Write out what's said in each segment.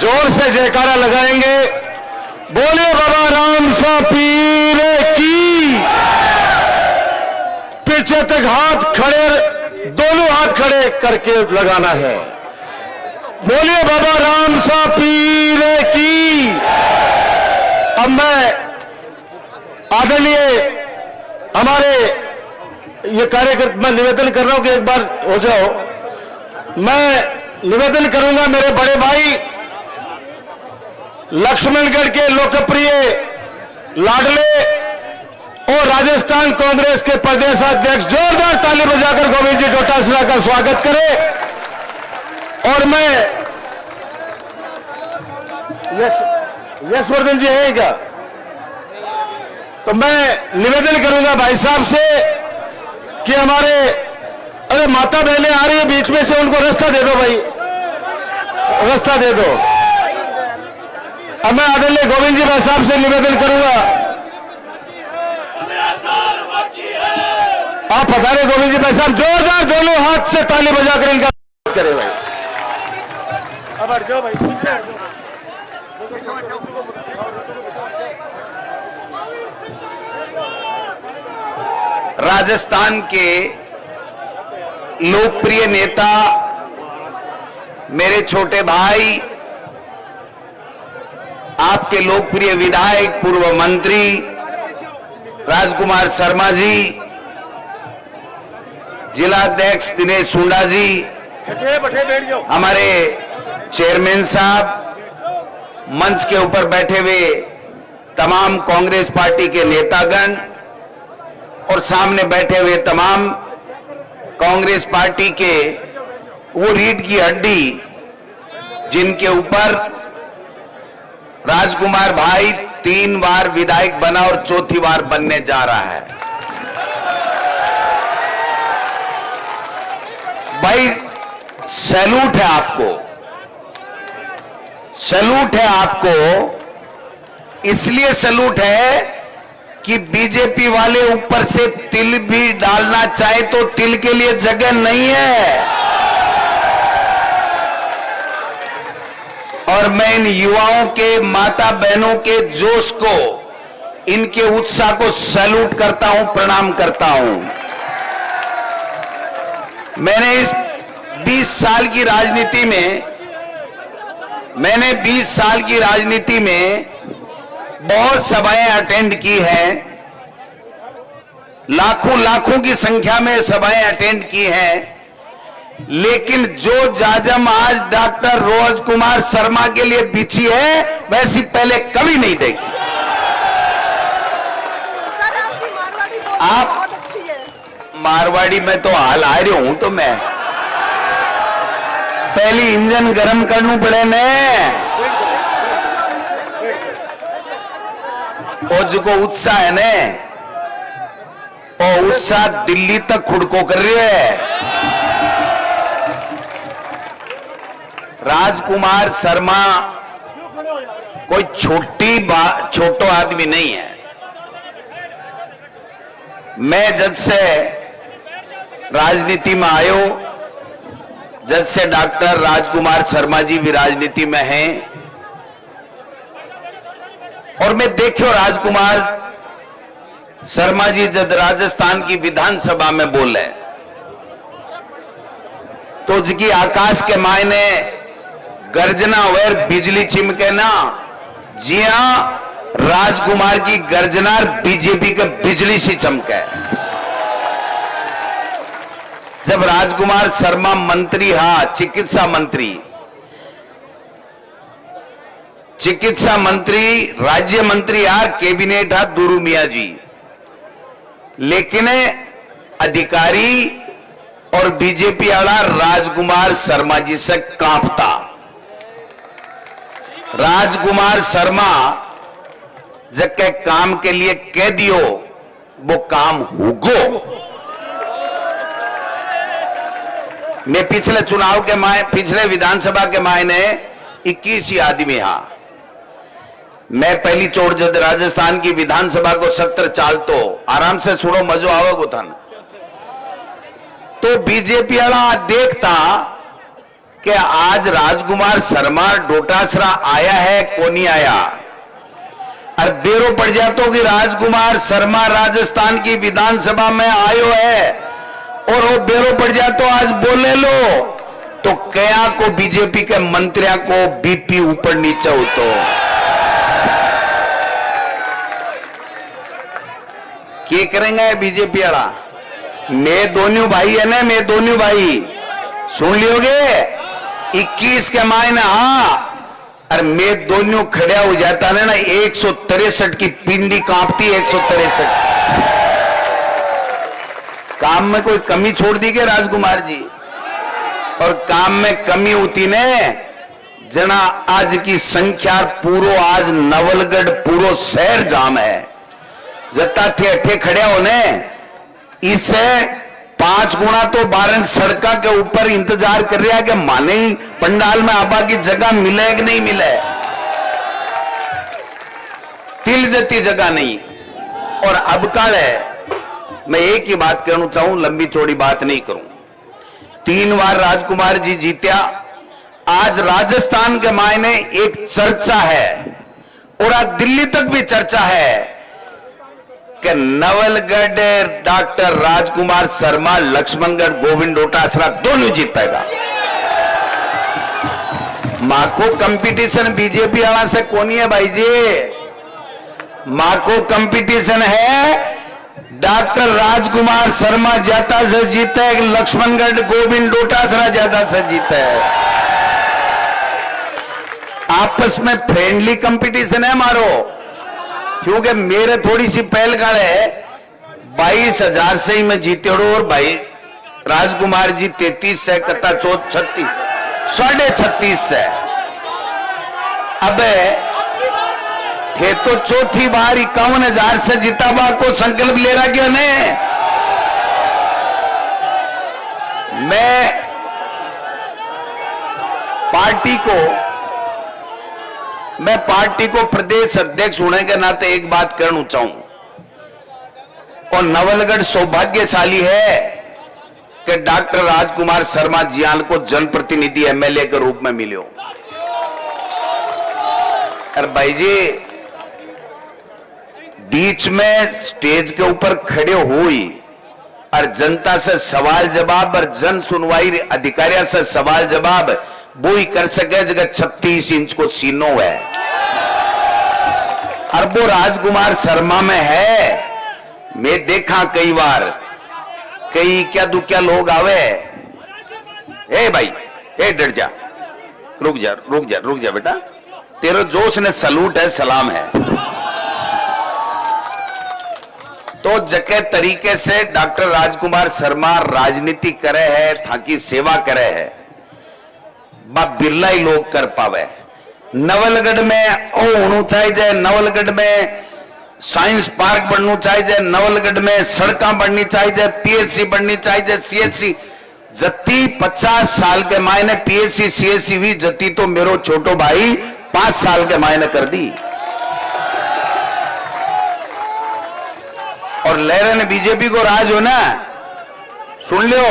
जोर से जयकारा लगाएंगे। बोले बाबा राम सा पीर की। पीछे तक हाथ खड़े, दोनों हाथ खड़े करके लगाना है। बोले बाबा राम सा पीर की। अब मैं आदरणीय हमारे ये कार्यकर्ता, मैं निवेदन कर रहा हूं कि एक बार हो जाओ। मैं निवेदन करूंगा मेरे बड़े भाई लक्ष्मणगढ़ के लोकप्रिय लाडले और राजस्थान कांग्रेस के प्रदेश अध्यक्ष जोरदार ताली बजाकर गोविंद जी डोटासरा का स्वागत करें। और मैं यशवर्धन जी है क्या, तो मैं निवेदन करूंगा भाई साहब से कि हमारे अरे माता बहनें आ रही है बीच में से, उनको रास्ता दे दो भाई, रास्ता दे दो। अब मैं आदरणीय गोविंद जी भाई साहब से निवेदन करूंगा, आप पधारे गोविंद जी भाई साहब, जोरदार दोनों हाथ से ताली बजाकर इनका करें भाई। अब हट जाओ भाई, राजस्थान के लोकप्रिय नेता, मेरे छोटे भाई, आपके लोकप्रिय विधायक पूर्व मंत्री राजकुमार शर्मा जी, जिलाध्यक्ष दिनेश सुंडा जी, हमारे चेयरमैन साहब, मंच के ऊपर बैठे हुए तमाम कांग्रेस पार्टी के नेतागण और सामने बैठे हुए तमाम कांग्रेस पार्टी के वो रीढ़ की हड्डी जिनके ऊपर राजकुमार भाई 3 बार विधायक बना और चौथी बार बनने जा रहा है। भाई सैल्यूट है आपको, सैल्यूट है आपको। इसलिए सैल्यूट है कि बीजेपी वाले ऊपर से तिल भी डालना चाहे तो तिल के लिए जगह नहीं है। और मैं इन युवाओं के, माता बहनों के जोश को, इनके उत्साह को सैल्यूट करता हूं, प्रणाम करता हूं। मैंने इस 20 साल की राजनीति में, मैंने 20 साल की राजनीति में बहुत सभाएं अटेंड की हैं, लाखों लाखों की संख्या में सभाएं अटेंड की हैं, लेकिन जो जाजम आज डॉक्टर राजकुमार शर्मा के लिए बिछी है वैसी पहले कभी नहीं देखी। आप मारवाड़ी में तो हाल आ रही हूं, तो मैं पहली इंजन गर्म करना पड़े ने, और जो उत्साह है ने, और उत्साह दिल्ली तक खुड़को कर रही है। राजकुमार शर्मा कोई छोटो आदमी नहीं है। मैं जब से राजनीति में आयो, जब से डॉक्टर राजकुमार शर्मा जी भी राजनीति में हैं, और मैं देखो राजकुमार शर्मा जी जब राजस्थान की विधानसभा में बोले तो जी आकाश के मायने गर्जना और बिजली चिमके ना, जी हां राजकुमार की गर्जना बीजेपी के बिजली से चमके। जब राजकुमार शर्मा मंत्री, हाँ चिकित्सा मंत्री, राज्य मंत्री यार कैबिनेट हा दुरू मिया जी, लेकिन अधिकारी और बीजेपी वाला राजकुमार शर्मा जी से कांपता। राजकुमार शर्मा जब के काम के लिए कह दियो वो काम होगो। मैं पिछले चुनाव के पिछले विधानसभा के मायने 21 आदमी हा, मैं पहली चोट जब राजस्थान की विधानसभा को सत्र चालतो, आराम से सुनो मजो आवगो था, तो बीजेपी वाला देखता कि आज राजकुमार शर्मा डोटासरा आया है को नहीं आया, और बेरो पड़ जातो कि राजकुमार शर्मा राजस्थान की विधानसभा में आयो है और वो बेरो पड़ जातो आज बोले लो तो कया को बीजेपी के मंत्रियों को बीपी ऊपर नीचे होतो। क्या करेंगे बीजेपी वाला? मैं दोनों भाई है ना, मैं दोनों भाई सुन लियोगे 21 के मायने हाँ, और मैं दोनों खड़ा हो जाता है ना 163 की पिंडी कांपती 163। काम में कोई कमी छोड़ दी के राजकुमार जी? और काम में कमी होती ने जना आज की संख्या पूरो आज नवलगढ़ पूरो शहर जाम है, जता थे अठे खड़े होने इससे 5 गुना तो बारन सड़का के ऊपर इंतजार कर रहा है कि माने ही पंडाल में आबा की जगह मिले कि नहीं मिले, तिल जती जगह नहीं। और अब काल है, मैं एक ही बात कहना चाहूं, लंबी चौड़ी बात नहीं करूं। 3 बार राजकुमार जी जीत्या, आज राजस्थान के मायने एक चर्चा है और आज दिल्ली तक भी चर्चा है कि नवलगढ़ डॉक्टर राजकुमार शर्मा, लक्ष्मणगढ़ गोविंद डोटासरा दोनों जीतेगा। मां को कंपटीशन बीजेपी वाला से कौन है भाई जी? मां को कंपटीशन है डॉक्टर राजकुमार शर्मा ज्यादा से जीते, लक्ष्मणगढ़ गोविंद डोटासरा ज्यादा से जीते। आपस में फ्रेंडली कंपटीशन है मारो, क्योंकि मेरे थोड़ी सी पहल गाड़ है 22,000 से ही मैं जीते और भाई राजकुमार जी 33 से कता 36 36.5 से। अब थे तो चौथी बार 51,000 से जिताबा को संकल्प ले रहा क्यों ने? मैं पार्टी को प्रदेश अध्यक्ष होने के नाते एक बात कहना चाहूं, और नवलगढ़ सौभाग्यशाली है कि डॉक्टर राजकुमार शर्मा जियाल को जनप्रतिनिधि एमएलए के रूप में मिले। और भाई जी बीच में स्टेज के ऊपर खड़े हुई और जनता से सवाल जवाब और जन सुनवाई अधिकारियों से सवाल जवाब वो ही कर सके जगह 36 इंच को सीनो है, और वो राजकुमार शर्मा में है। मैं देखा कई बार कई क्या दुक्या लोग आवे, ए भाई ए डर जा, रुक जा रुक जा रुक जा बेटा, तेरे जोश ने सलूट है सलाम है। तो जके तरीके से डॉक्टर राजकुमार शर्मा राजनीति करे है, थाकी सेवा करे है, बा बिरला ही लोग कर पावे। नवलगढ़ में ओ होना चाहिए, नवलगढ़ में साइंस पार्क बनना चाहिए, नवलगढ़ में सड़कें बननी चाहिए, पीएचसी बननी चाहिए, सीएचसी जती 50 साल के मायने पीएचसी सीएचसी भी जती तो मेरो छोटो भाई 5 साल के मायने कर दी। और लहरे ने बीजेपी को राज होना, सुन लो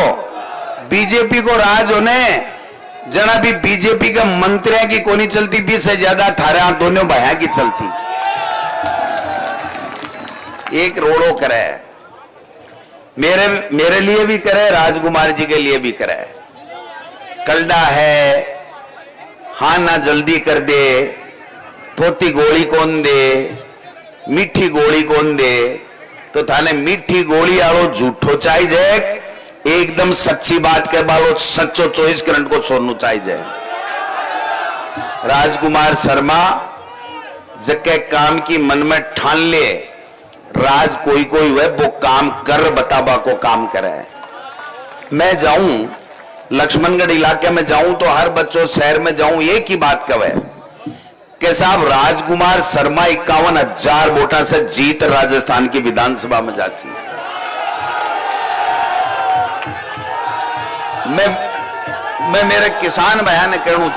बीजेपी को राज होने जना भी बीजेपी के मंत्रियों की कोनी चलती, 20 से ज्यादा थारे दोनों भाइयों की चलती। एक रोड़ो करे, मेरे लिए भी करे, राजकुमार जी के लिए भी करे। कलडा है हाँ ना जल्दी कर दे, थोती गोली कौन दे, मीठी गोली कौन दे, तो थाने मीठी गोली आलो झूठो चाहिए, एकदम सच्ची बात के बालो सच्चो 24 करंट को छोड़ना चाहिए। राजकुमार शर्मा जके काम की मन में ठान ले, राज कोई कोई वह वो काम कर बताबा को काम करे। मैं जाऊं लक्ष्मणगढ़ इलाके में जाऊं तो हर बच्चों शहर में जाऊं एक ही बात कहे कि साहब राजकुमार शर्मा 51,000 वोटा से जीत राजस्थान की विधानसभा में जासी। मैं मेरे किसान भाइयों ने कहना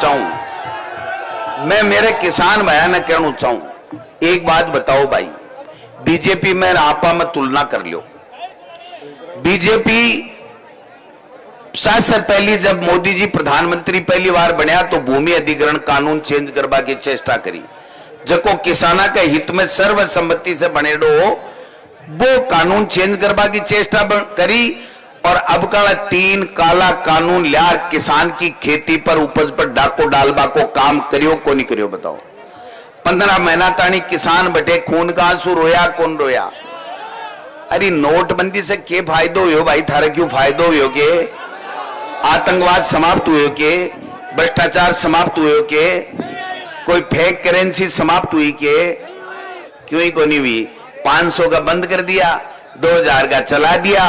चाहूं, एक बात बताओ भाई, बीजेपी में आपा में तुलना कर लो। बीजेपी सबसे पहली जब मोदी जी प्रधानमंत्री पहली बार बनया तो भूमि अधिग्रहण कानून चेंज करवा की चेष्टा करी, जको किसाना के हित में सर्वसम्मति से बनेडो वो कानून चेंज करवा की चेष्टा करी। और अब का 3 काला कानून लिया किसान की खेती पर उपज पर डाको डालबा को काम करियो को नहीं करियो बताओ। 15 महीना तानी किसान बटे खून का आंसू रोया कौन रोया। अरे नोटबंदी से के फायदो हो भाई, थारे क्यों फायदो हो के? आतंकवाद समाप्त हुए के? भ्रष्टाचार समाप्त हुए के? कोई फेक करेंसी समाप्त हुई के? क्यों ही को नहीं हुई? 500 का बंद कर दिया, 2000 का चला दिया,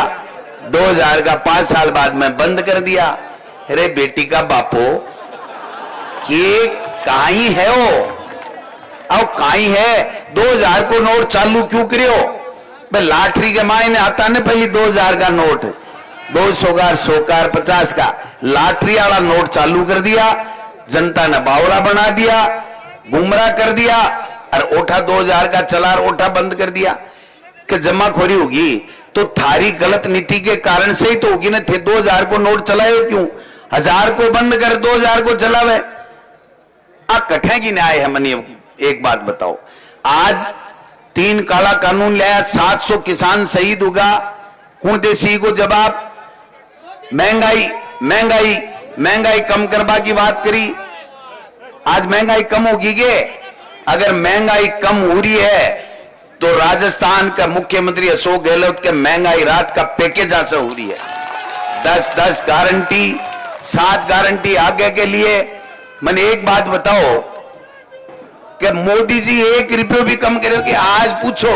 2000 का 5 साल बाद में बंद कर दिया। अरे बेटी का बापो के कहीं है वो? अब कहीं है 2000 को नोट चालू क्यों करियो? भाई लाटरी के मायने आता ने पहले 2000 का नोट, 200 का, 100 का, 50 का लाटरी वाला नोट चालू कर दिया। जनता ने बावड़ा बना दिया, गुमराह कर दिया और ओठा 2000 का चला और ओठा बंद कर दिया कि जमाखोरी होगी। तो थारी गलत नीति के कारण से ही तो होगी ना। थे 2000 को नोट चलाए क्यों? 1000 को बंद कर 2000 को चलावे। आ कठे की न्याय है मनी। एक बात बताओ, आज 3 काला कानून लाया, 700 किसान शहीद होगा, कौन देसी को जवाब? महंगाई महंगाई महंगाई कम करवा की बात करी। आज महंगाई कम होगी के? अगर महंगाई कम हो रही है तो राजस्थान का मुख्यमंत्री अशोक गहलोत के महंगाई रात का पैकेज ऐसा हो रही है। 10-10 गारंटी, 7 गारंटी आगे के लिए। मैंने एक बात बताओ कि मोदी जी 1 रुपये भी कम करे कि आज पूछो,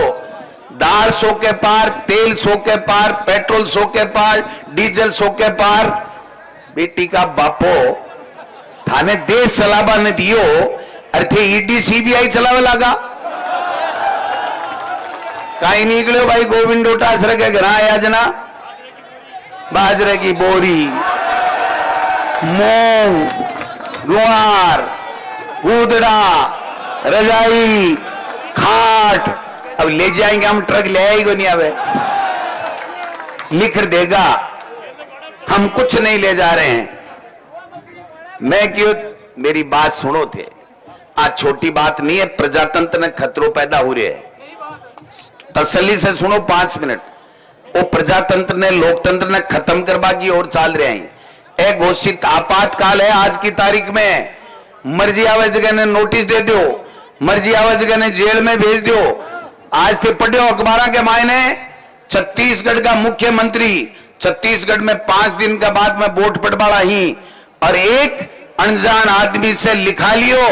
दाल 100 के पार, तेल 100 के पार, पेट्रोल 100 के पार, डीजल 100 के पार। बेटी का बापो थाने देश चलावा ने दियो, अर्थे ईडी सीबीआई चलावे लगा। कहीं निकलो भाई गोविंद डोटासरा के घर आया जना, बाजरे की बोरी, मूंग, गुआर, गूदड़ा, रजाई, खाट, अब ले जाएंगे हम, ट्रक ले आएगा नहीं आवे, लिख देगा हम कुछ नहीं ले जा रहे हैं। मैं क्यों, मेरी बात सुनो थे, आज छोटी बात नहीं है, प्रजातंत्र में खतरों पैदा हो रहे हैं। तसल्ली से सुनो 5 मिनट। वो प्रजातंत्र ने, लोकतंत्र ने खत्म करवा की ओर चाल रहे हैं। एक घोषित आपातकाल है आज की तारीख में। मर्जी आवे जगह ने नोटिस दे दो, मर्जी आवे जगह ने जेल में भेज दो। आज थे पढ़ो अखबार के मायने, छत्तीसगढ़ का मुख्यमंत्री छत्तीसगढ़ में 5 दिन का बाद में वोट पटवाड़ा ही, और एक अनजान आदमी से लिखा लियो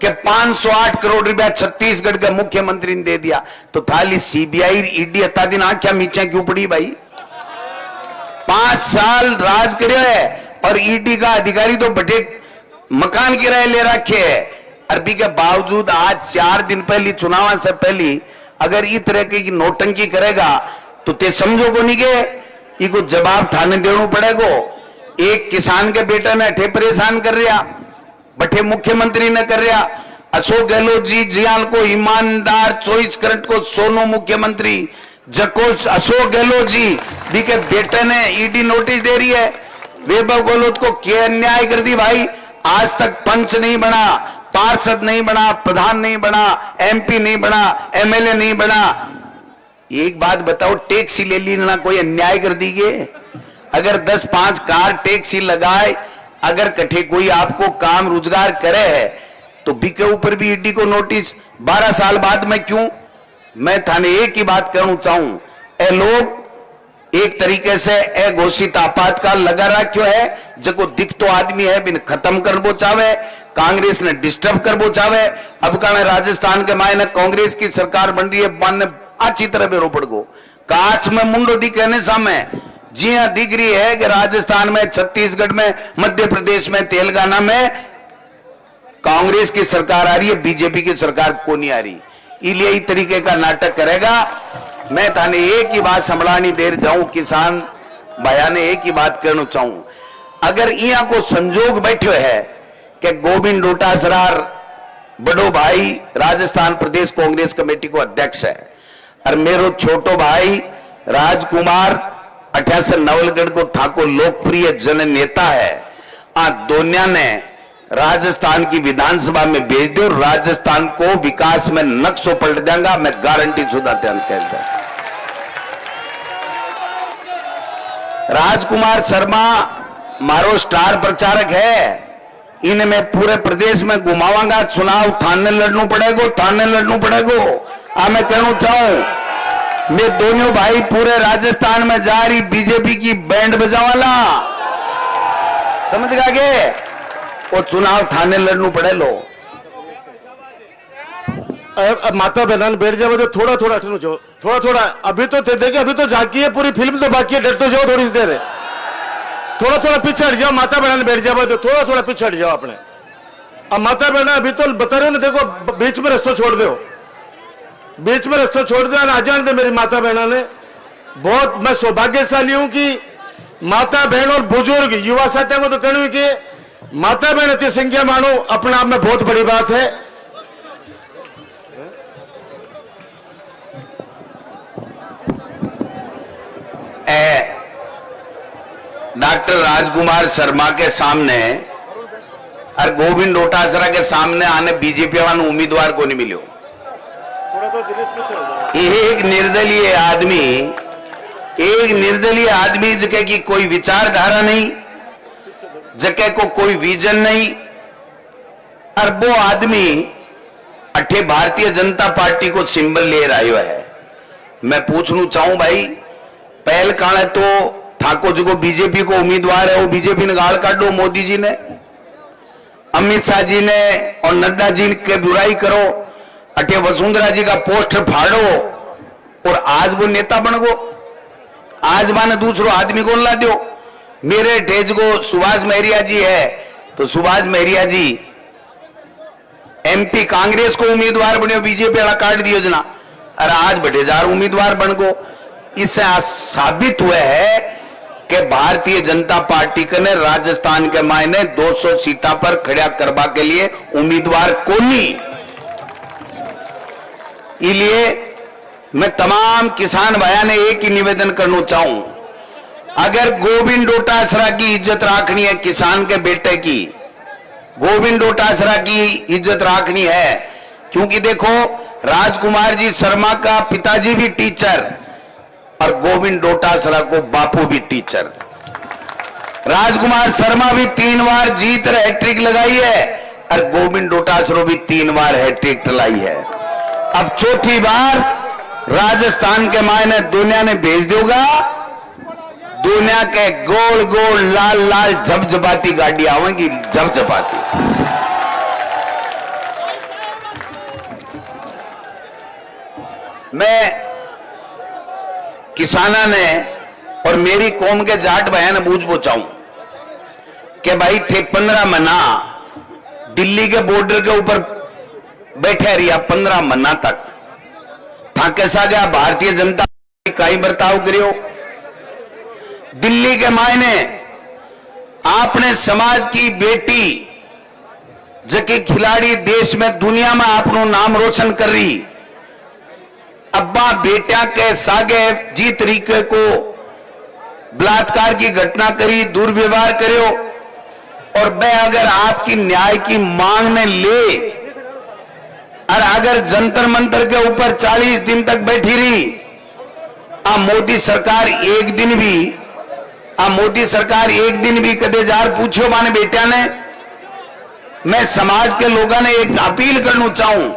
कि 508 करोड़ रुपया छत्तीसगढ़ के मुख्यमंत्री ने दे दिया। तो थाली सीबीआई ईडी अता दिन आंखें मीचा क्यों पड़ी भाई? 5 साल राज करे है और ईडी का अधिकारी तो बटे मकान किराए ले रखे है। अरबी के बावजूद आज 4 दिन पहले, चुनाव से पहले अगर इस तरह की नोटंकी करेगा तो ते समझो को नहीं के इको जवाब थाने देना पड़ेगा। एक किसान के बेटा ने अठे परेशान कर रहा, बठे मुख्यमंत्री ने कर रहा। अशोक गहलोत जी जियाल को ईमानदार 24 कैरेट को सोनो मुख्यमंत्री जको अशोक गहलोत जी भी के बेटे ने ईडी नोटिस दे रही है। वैभव गहलोत को क्या अन्याय कर दी भाई? आज तक पंच नहीं बना, पार्षद नहीं बना, प्रधान नहीं बना, एमपी नहीं बना, एमएलए नहीं बना। एक बात बताओ, टैक्सी ले लेना कोई अन्याय कर दीगे? अगर 10-5 कार टैक्सी लगाए, अगर कठे कोई आपको काम रोजगार करे है तो बी के ऊपर भी ईडी को नोटिस 12 साल बाद में क्यों? मैं थाने एक ही बात कहना चाहूं, ए लोग एक तरीके से ए घोषित आपातकाल लगा रखो है, जको दिख तो आदमी है बिन खत्म कर बो चावे, कांग्रेस ने डिस्टर्ब कर बो चावे। अब का राजस्थान के मायने कांग्रेस की सरकार बन रही है, मान अच्छी तरह बेरो पड़ गो, कांच में मुंडो दी कहने सामने जी हां दिख रही है कि राजस्थान में, छत्तीसगढ़ में, मध्य प्रदेश में, तेलंगाना में कांग्रेस की सरकार आ रही है, बीजेपी की सरकार को नहीं आ रही। इसलिए इस तरीके का नाटक करेगा। मैं थाने एक ही बात संभलानी देर जाऊं, किसान भाया ने एक ही बात कहना चाहूं, अगर यहां को संजोग बैठे है कि गोविंद डोटासरा बड़ो भाई राजस्थान प्रदेश कांग्रेस कमेटी को अध्यक्ष है और मेरो छोटो भाई राजकुमार अठा से नवलगढ़ को ठाकुर लोकप्रिय जन नेता है। दोनिया ने राजस्थान की विधानसभा में भेज दो, राजस्थान को विकास में नक्शो पलट देगा, मैं गारंटी शुदा कह दूं। राजकुमार शर्मा मारो स्टार प्रचारक है, इन्हें मैं पूरे प्रदेश में घुमावांगा। चुनाव थाने लड़ना पड़ेगा, थाने लड़ना पड़ेगा। मैं कहना चाहूं, मैं दोनों भाई पूरे राजस्थान में जा रही बीजेपी की बैंड बजावाला, समझ गए? वो चुनाव थाने लड़ना पड़े लो। अब माता बहन बैठ जाओ तो थोड़ा थोड़ा जाओ, थोड़ा थोड़ा। अभी तो देखिए, अभी तो झांकी है, पूरी फिल्म तो बाकी है, डर तो जाओ थोड़ी सी देर। थोड़ा थोड़ा पीछे हट जाओ, माता बहन बैठ जाओ तो थोड़ा थोड़ा पीछे हट जाओ अपने। अब माता बहन अभी तो बता रहे हो ना, देखो बीच में रास्ता छोड़ दो, बीच में रास्ता छोड़ दो। आ जान दे मेरी माता बहना ने। बहुत मैं सौभाग्यशाली हूं कि माता बहन और बुजुर्ग युवा साथियों को तो कहूं कि माता बहन इतनी संख्या मानो अपने आप में बहुत बड़ी बात है। डॉक्टर राजकुमार शर्मा के सामने और गोविंद डोटासरा के सामने आने बीजेपी वाला उम्मीदवार को नहीं मिलो। एक निर्दलीय आदमी, एक निर्दलीय आदमी जगह की कोई विचारधारा नहीं, जगह को कोई विजन नहीं, और वो आदमी अठे भारतीय जनता पार्टी को सिंबल ले रहा है। मैं पूछना चाहूं भाई, पहल काले तो ठाकुर जी को बीजेपी को उम्मीदवार है, वो बीजेपी ने गाल काटो, मोदी जी ने, अमित शाह जी ने और नड्डा जी के बुराई करो, अटे वसुंधरा जी का पोस्टर फाड़ो, और आज वो नेता बन गो। आज माने दूसरो आदमी को ला दो। मेरे ठेज को सुभाष महरिया जी है, तो सुभाष महरिया जी एमपी कांग्रेस को उम्मीदवार बने, बीजेपी वाला काट दियो जना, और आज बटेजार उम्मीदवार बन गो। इससे साबित हुआ है कि भारतीय जनता पार्टी ने राजस्थान के मायने 200 सीटा पर खड़ा करवा के लिए उम्मीदवार को नहीं। इसलिए मैं तमाम किसान भाइयों ने एक ही निवेदन करना चाहूं, अगर गोविंद डोटासरा की इज्जत राखनी है, किसान के बेटे की गोविंद डोटासरा की इज्जत राखनी है, क्योंकि देखो राजकुमार जी शर्मा का पिताजी भी टीचर और गोविंद डोटासरा को बापू भी टीचर। राजकुमार शर्मा भी 3 बार जीत और हैट्रिक लगाई है, और गोविंद डोटासरा भी 3 बार हैट्रिक लाई है। अब चौथी बार राजस्थान के मायने दुनिया ने भेज देगा। दुनिया के गोल गोल लाल लाल झपझपाती गाड़ी आवेगी, झपझपाती। मैं किसाना ने और मेरी कौम के जाट भाई ने बूझ पूछाऊं कि भाई थे 15 महीना दिल्ली के बॉर्डर के ऊपर बैठे रहिया, 15 महीना तक था कैसा गया भारतीय जनता पार्टी का ही बर्ताव करियो। दिल्ली के मायने आपने समाज की बेटी जबकि खिलाड़ी देश में दुनिया में आपनो नाम रोशन कर रही, अब्बा बेटा के सागे जी तरीके को बलात्कार की घटना करी, दुर्व्यवहार करो, और मैं अगर आपकी न्याय की मांग में ले, और अगर जंतर मंतर के ऊपर 40 दिन तक बैठी रही, मोदी सरकार एक दिन भी कदे जार पूछो माने बेटा ने। मैं समाज के लोगों ने एक अपील करना चाहूं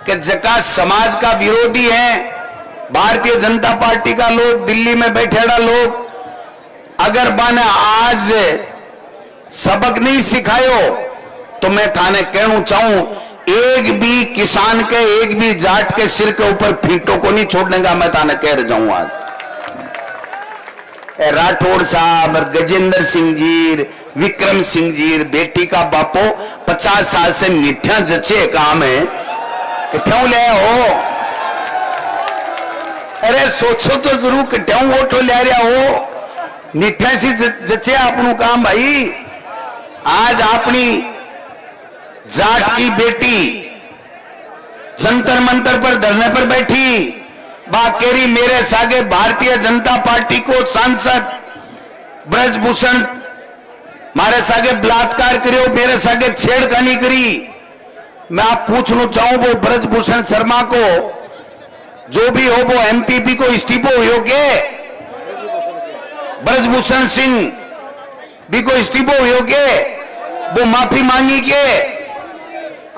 कि जका समाज का विरोधी है, भारतीय जनता पार्टी का लोग, दिल्ली में बैठेड़ा लोग, अगर बाने आज सबक नहीं सिखायो तो मैं थाने कहना चाहूं, एक भी किसान के, एक भी जाट के सिर के ऊपर फीटों को नहीं छोड़ने का मैं थाने कह जाऊं। आज राठौड़ साहब, गजेंद्र सिंह जी, विक्रम सिंह जी, बेटी का बापो 50 साल से निठा जचे काम है, क्यों ले हो? अरे सोचो तो जरूर क्यों वोटो ले रहा हो? निठा सी जचे अपनू काम भाई। आज अपनी जाट की बेटी जंतर मंतर पर धरने पर बैठी, बाकेरी मेरे सागे भारतीय जनता पार्टी को सांसद ब्रजभूषण मारे सागे बलात्कार करियो, मेरे सागे छेड़खानी करी। मैं आप पूछना चाहूं वो ब्रजभूषण शर्मा को जो भी हो वो एमपीपी को इस्तीफो हो के ब्रजभूषण सिंह भी को इस्तीफो हो के वो माफी मांगी के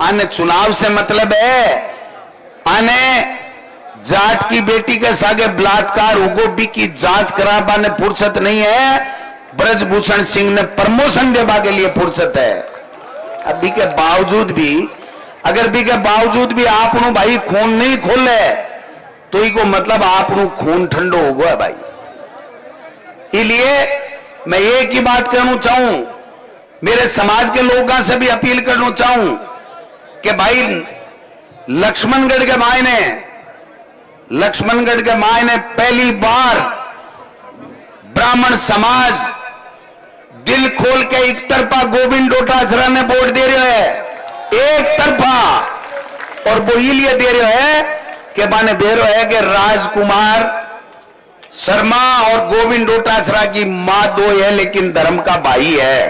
आने चुनाव से मतलब है आने जाट की बेटी के सागे बलात्कार उगोबी की जांच कराने फुर्सत नहीं है। ब्रजभूषण सिंह ने प्रमोशन देवा के लिए फुर्सत है। अभी के बावजूद भी अगर भी के बावजूद भी आप भाई खून नहीं खोले तो ही को मतलब आप खून ठंडो हो गया भाई। इसलिए मैं एक ही बात कहना चाहूं, मेरे समाज के लोगों से भी अपील करना चाहूं कि भाई लक्ष्मणगढ़ के मायने पहली बार ब्राह्मण समाज दिल खोल के एक तरफा गोविंद डोटासरा ने वोट दे रहे है, एक तरफा। और वो इसलिए दे रहे है कि माने दे रहे है कि राजकुमार शर्मा और गोविंद डोटासरा की मां दो है लेकिन धर्म का भाई है।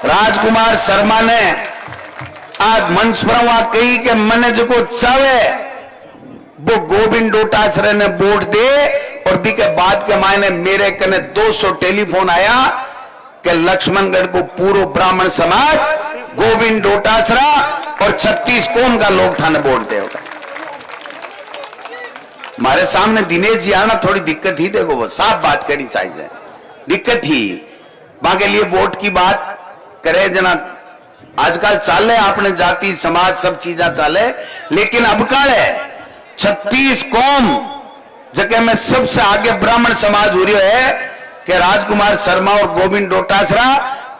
राजकुमार शर्मा ने आज मंच पर वहां कही कि मैंने जो को चाहे वो गोविंद डोटासरा ने वोट दे। और भी के बाद के मायने मेरे कने 200 टेलीफोन आया कि लक्ष्मणगढ़ को पूर्व ब्राह्मण समाज गोविंद डोटासरा और 36 कौम का लोग थाने वोट दे होगा। हमारे सामने दिनेश जी आना थोड़ी दिक्कत ही, देखो वो साफ बात करनी चाहिए, दिक्कत ही बाकी लिए वोट की बात करे जना आजकल चाले आपने जाति समाज सब चीजें चाले, लेकिन अब काल है 36 कौम जगह में सबसे आगे ब्राह्मण समाज हो रही है कि राजकुमार शर्मा और गोविंद डोटासरा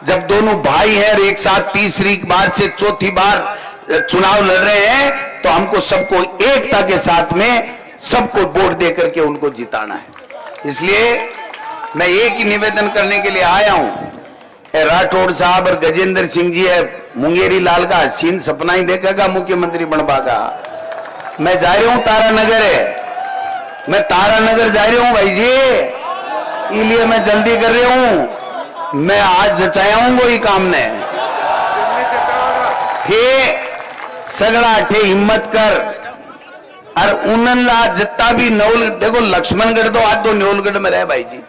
जब दोनों भाई हैं और एक साथ तीसरी बार से चौथी बार चुनाव लड़ रहे हैं तो हमको सबको एकता के साथ में सबको वोट दे करके उनको जिताना है। इसलिए मैं एक ही निवेदन करने के लिए आया हूं। राठौड़ साहब और गजेंद्र सिंह जी है मुंगेरी लाल का हसीन सपना ही देखेगा मुख्यमंत्री बनवा का। मैं जा रहा हूं तारानगर है, मैं तारानगर जा रहा हूं भाई जी, इसलिए मैं जल्दी कर रहा हूं। मैं आज जचाया हूं वही काम ने सगड़ा ठे हिम्मत कर और उनला जितना भी नौल देखो लक्ष्मणगढ़ तो आज तो न्योलगढ़ में रहे भाई जी,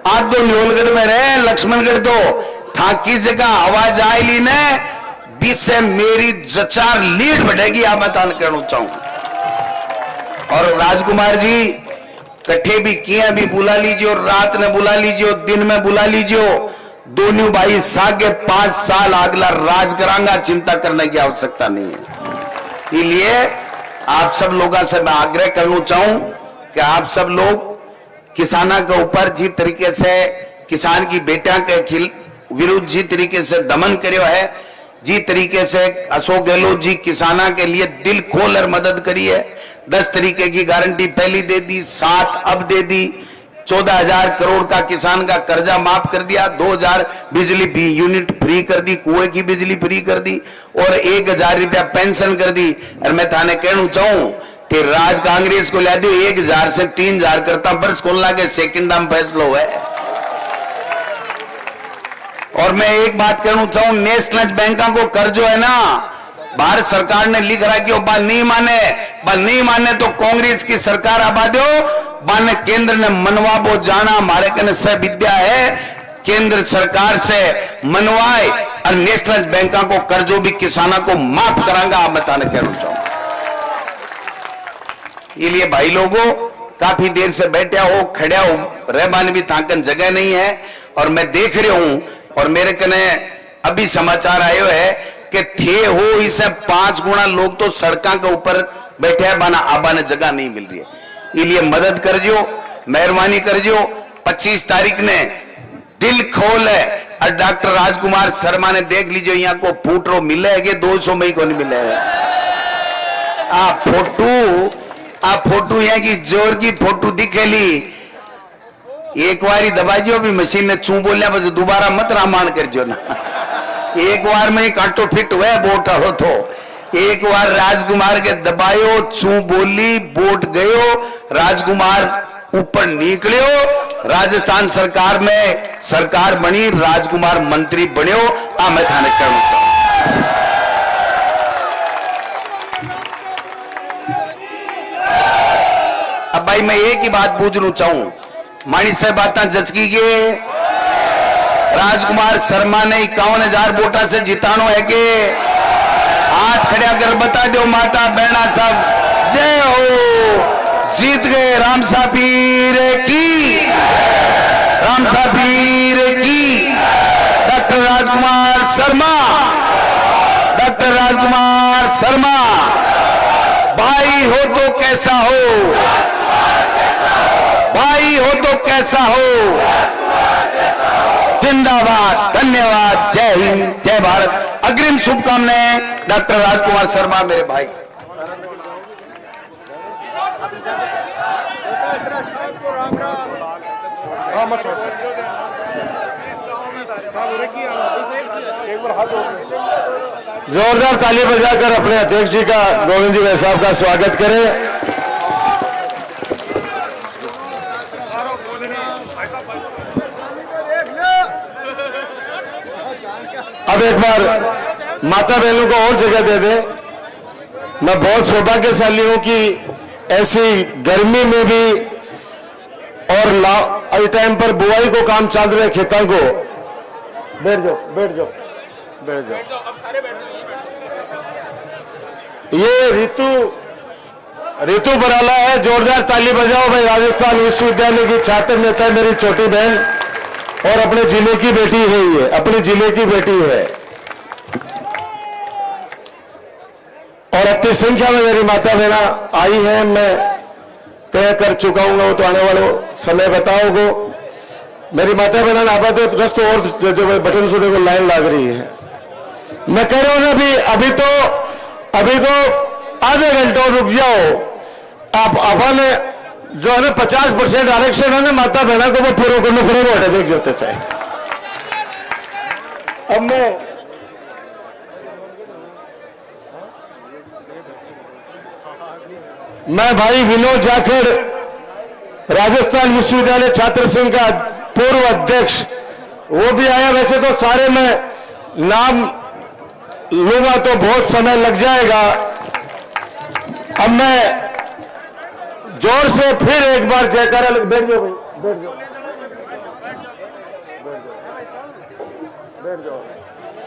आज तो न्योलगढ़ में रहे लक्ष्मणगढ़ तो थाकी जगह आवाज आयली ने 20 से मेरी जचार लीड बढ़ेगी आप बताना कहना चाहूंगा। और राजकुमार जी कट्ठे भी किए भी बुला लीजिए और रात में बुला लीजिए और दिन में बुला लीजिए, दोनों भाई सागे 5 साल अगला राज करांगा, चिंता करने की आवश्यकता नहीं है। इसलिए आप सब लोगों से मैं आग्रह करना चाहूं कि आप सब लोग किसानों के ऊपर जिस तरीके से किसान की बेटियां के विरुद्ध जिस तरीके से दमन करो है, जिस तरीके से अशोक गहलोत जी किसानों के लिए दिल खोल कर मदद करी है, 10 तरीके की गारंटी पहली दे दी, 7 अब दे दी, 14,000 करोड़ का किसान का कर्जा माफ कर दिया, 2,000 बिजली यूनिट फ्री कर दी, कुएं की बिजली फ्री कर दी और 1,000 रुपया पेंशन कर दी। और मैं थाने कहना चाहूं कि राज कांग्रेस को ला दो 1,000 से 3,000 करता बरस खोलना के सेकंड दाम फैसला हुआ है। और मैं एक बात कहना चाहूं, नेशनल बैंक को कर्जो है ना, भारत सरकार ने लिख रहा कि बात नहीं माने तो कांग्रेस की सरकार आबा दो, बाने केंद्र ने मनवाबो जाना, हमारे कने से विद्या है केंद्र सरकार से मनवाए और नेशनल बैंक को कर्जो भी किसानों को माफ करांगा, आप बताने कहना चाहूं। इसलिए भाई लोगों काफी देर से बैठा हो खड़ा हो रहमान भी ताकन जगह नहीं है। और मैं देख रहा हूं और मेरे कने अभी समाचार आयो है कि थे हो इसे 5 गुना लोग तो सड़कों के ऊपर बैठे हैं, बाना आबा ने जगह नहीं मिल रही है। इसलिए मदद कर जो, मेहरबानी कर जो। 25 तारीख ने दिल खोल है और डॉक्टर राजकुमार शर्मा ने देख लीजिए यहाँ को फूटरो मिले है कि 200 मई को नहीं मिले है। आप फोटो यहाँ की जोर की फोटो दिखेली, एक बारी दबाजियो भी मशीन ने चू बोलिया बस दोबारा मत रामायण कर जो ना, एक बार में कांटो फिट हुआ बोट हो तो एक बार राजकुमार के दबायो चू बोली वोट गयो, राजकुमार ऊपर निकलियो, राजस्थान सरकार में सरकार बनी, राजकुमार मंत्री बन्यो। आ मैं थाने कहूं अब भाई मैं एक ही बात पूछना चाहूं, मानी से बात जचकी के राजकुमार शर्मा ने 51,000 वोटा से जितानो है के हाथ खड़ा कर बता दो माता बहना सब जय हो, जीत गए रामसा पीर की, रामसा पीर की। डॉक्टर राजकुमार शर्मा, डॉक्टर राजकुमार शर्मा, भाई हो तो कैसा हो, भाई हो तो कैसा हो, जिंदाबाद, धन्यवाद, जय हिंद, जय भारत। अग्रिम शुभकामनाएं डॉक्टर राजकुमार शर्मा मेरे भाई। जोरदार ताली बजाकर अपने अध्यक्ष जी का, गोविंद जी भाई साहब का स्वागत करें। अब एक बार माता बहनों को और जगह दे दे। मैं बहुत सौभाग्यशाली हूं कि ऐसी गर्मी में भी और इस टाइम पर बुआई को काम चल रहे खेतों को, बैठ जाओ बैठ जाओ बैठ जाओ। ये रितु बराला है, जोरदार ताली बजाओ भाई। राजस्थान विश्वविद्यालय की छात्र नेता है, मेरी छोटी बहन और अपने जिले की बेटी है, ये अपने जिले की बेटी है और अति संख्या में मेरी माता बहना आई है। मैं तय कर चुका हूं, वो तो आने वाले समय बताओगे। मेरी माता बहना नापा तो रस्त और जो बटन से देखो लाइन लग रही है। मैं कह रहा हूं ना अभी तो आधे घंटे और रुक जाओ। आप अपन जो है ना 50% आरक्षण है ना माता बहना को वो पूरा करने पड़ेगा, वो देख जाते चाहे। अब मैं भाई विनोद जाखड़, राजस्थान विश्वविद्यालय छात्र संघ का पूर्व अध्यक्ष, वो भी आया। वैसे तो सारे में नाम लूंगा तो बहुत समय लग जाएगा। अब मैं जोर से फिर एक बार जयकारा बैठ जाओ भाई, बैठ जाओ बैठ जाओ,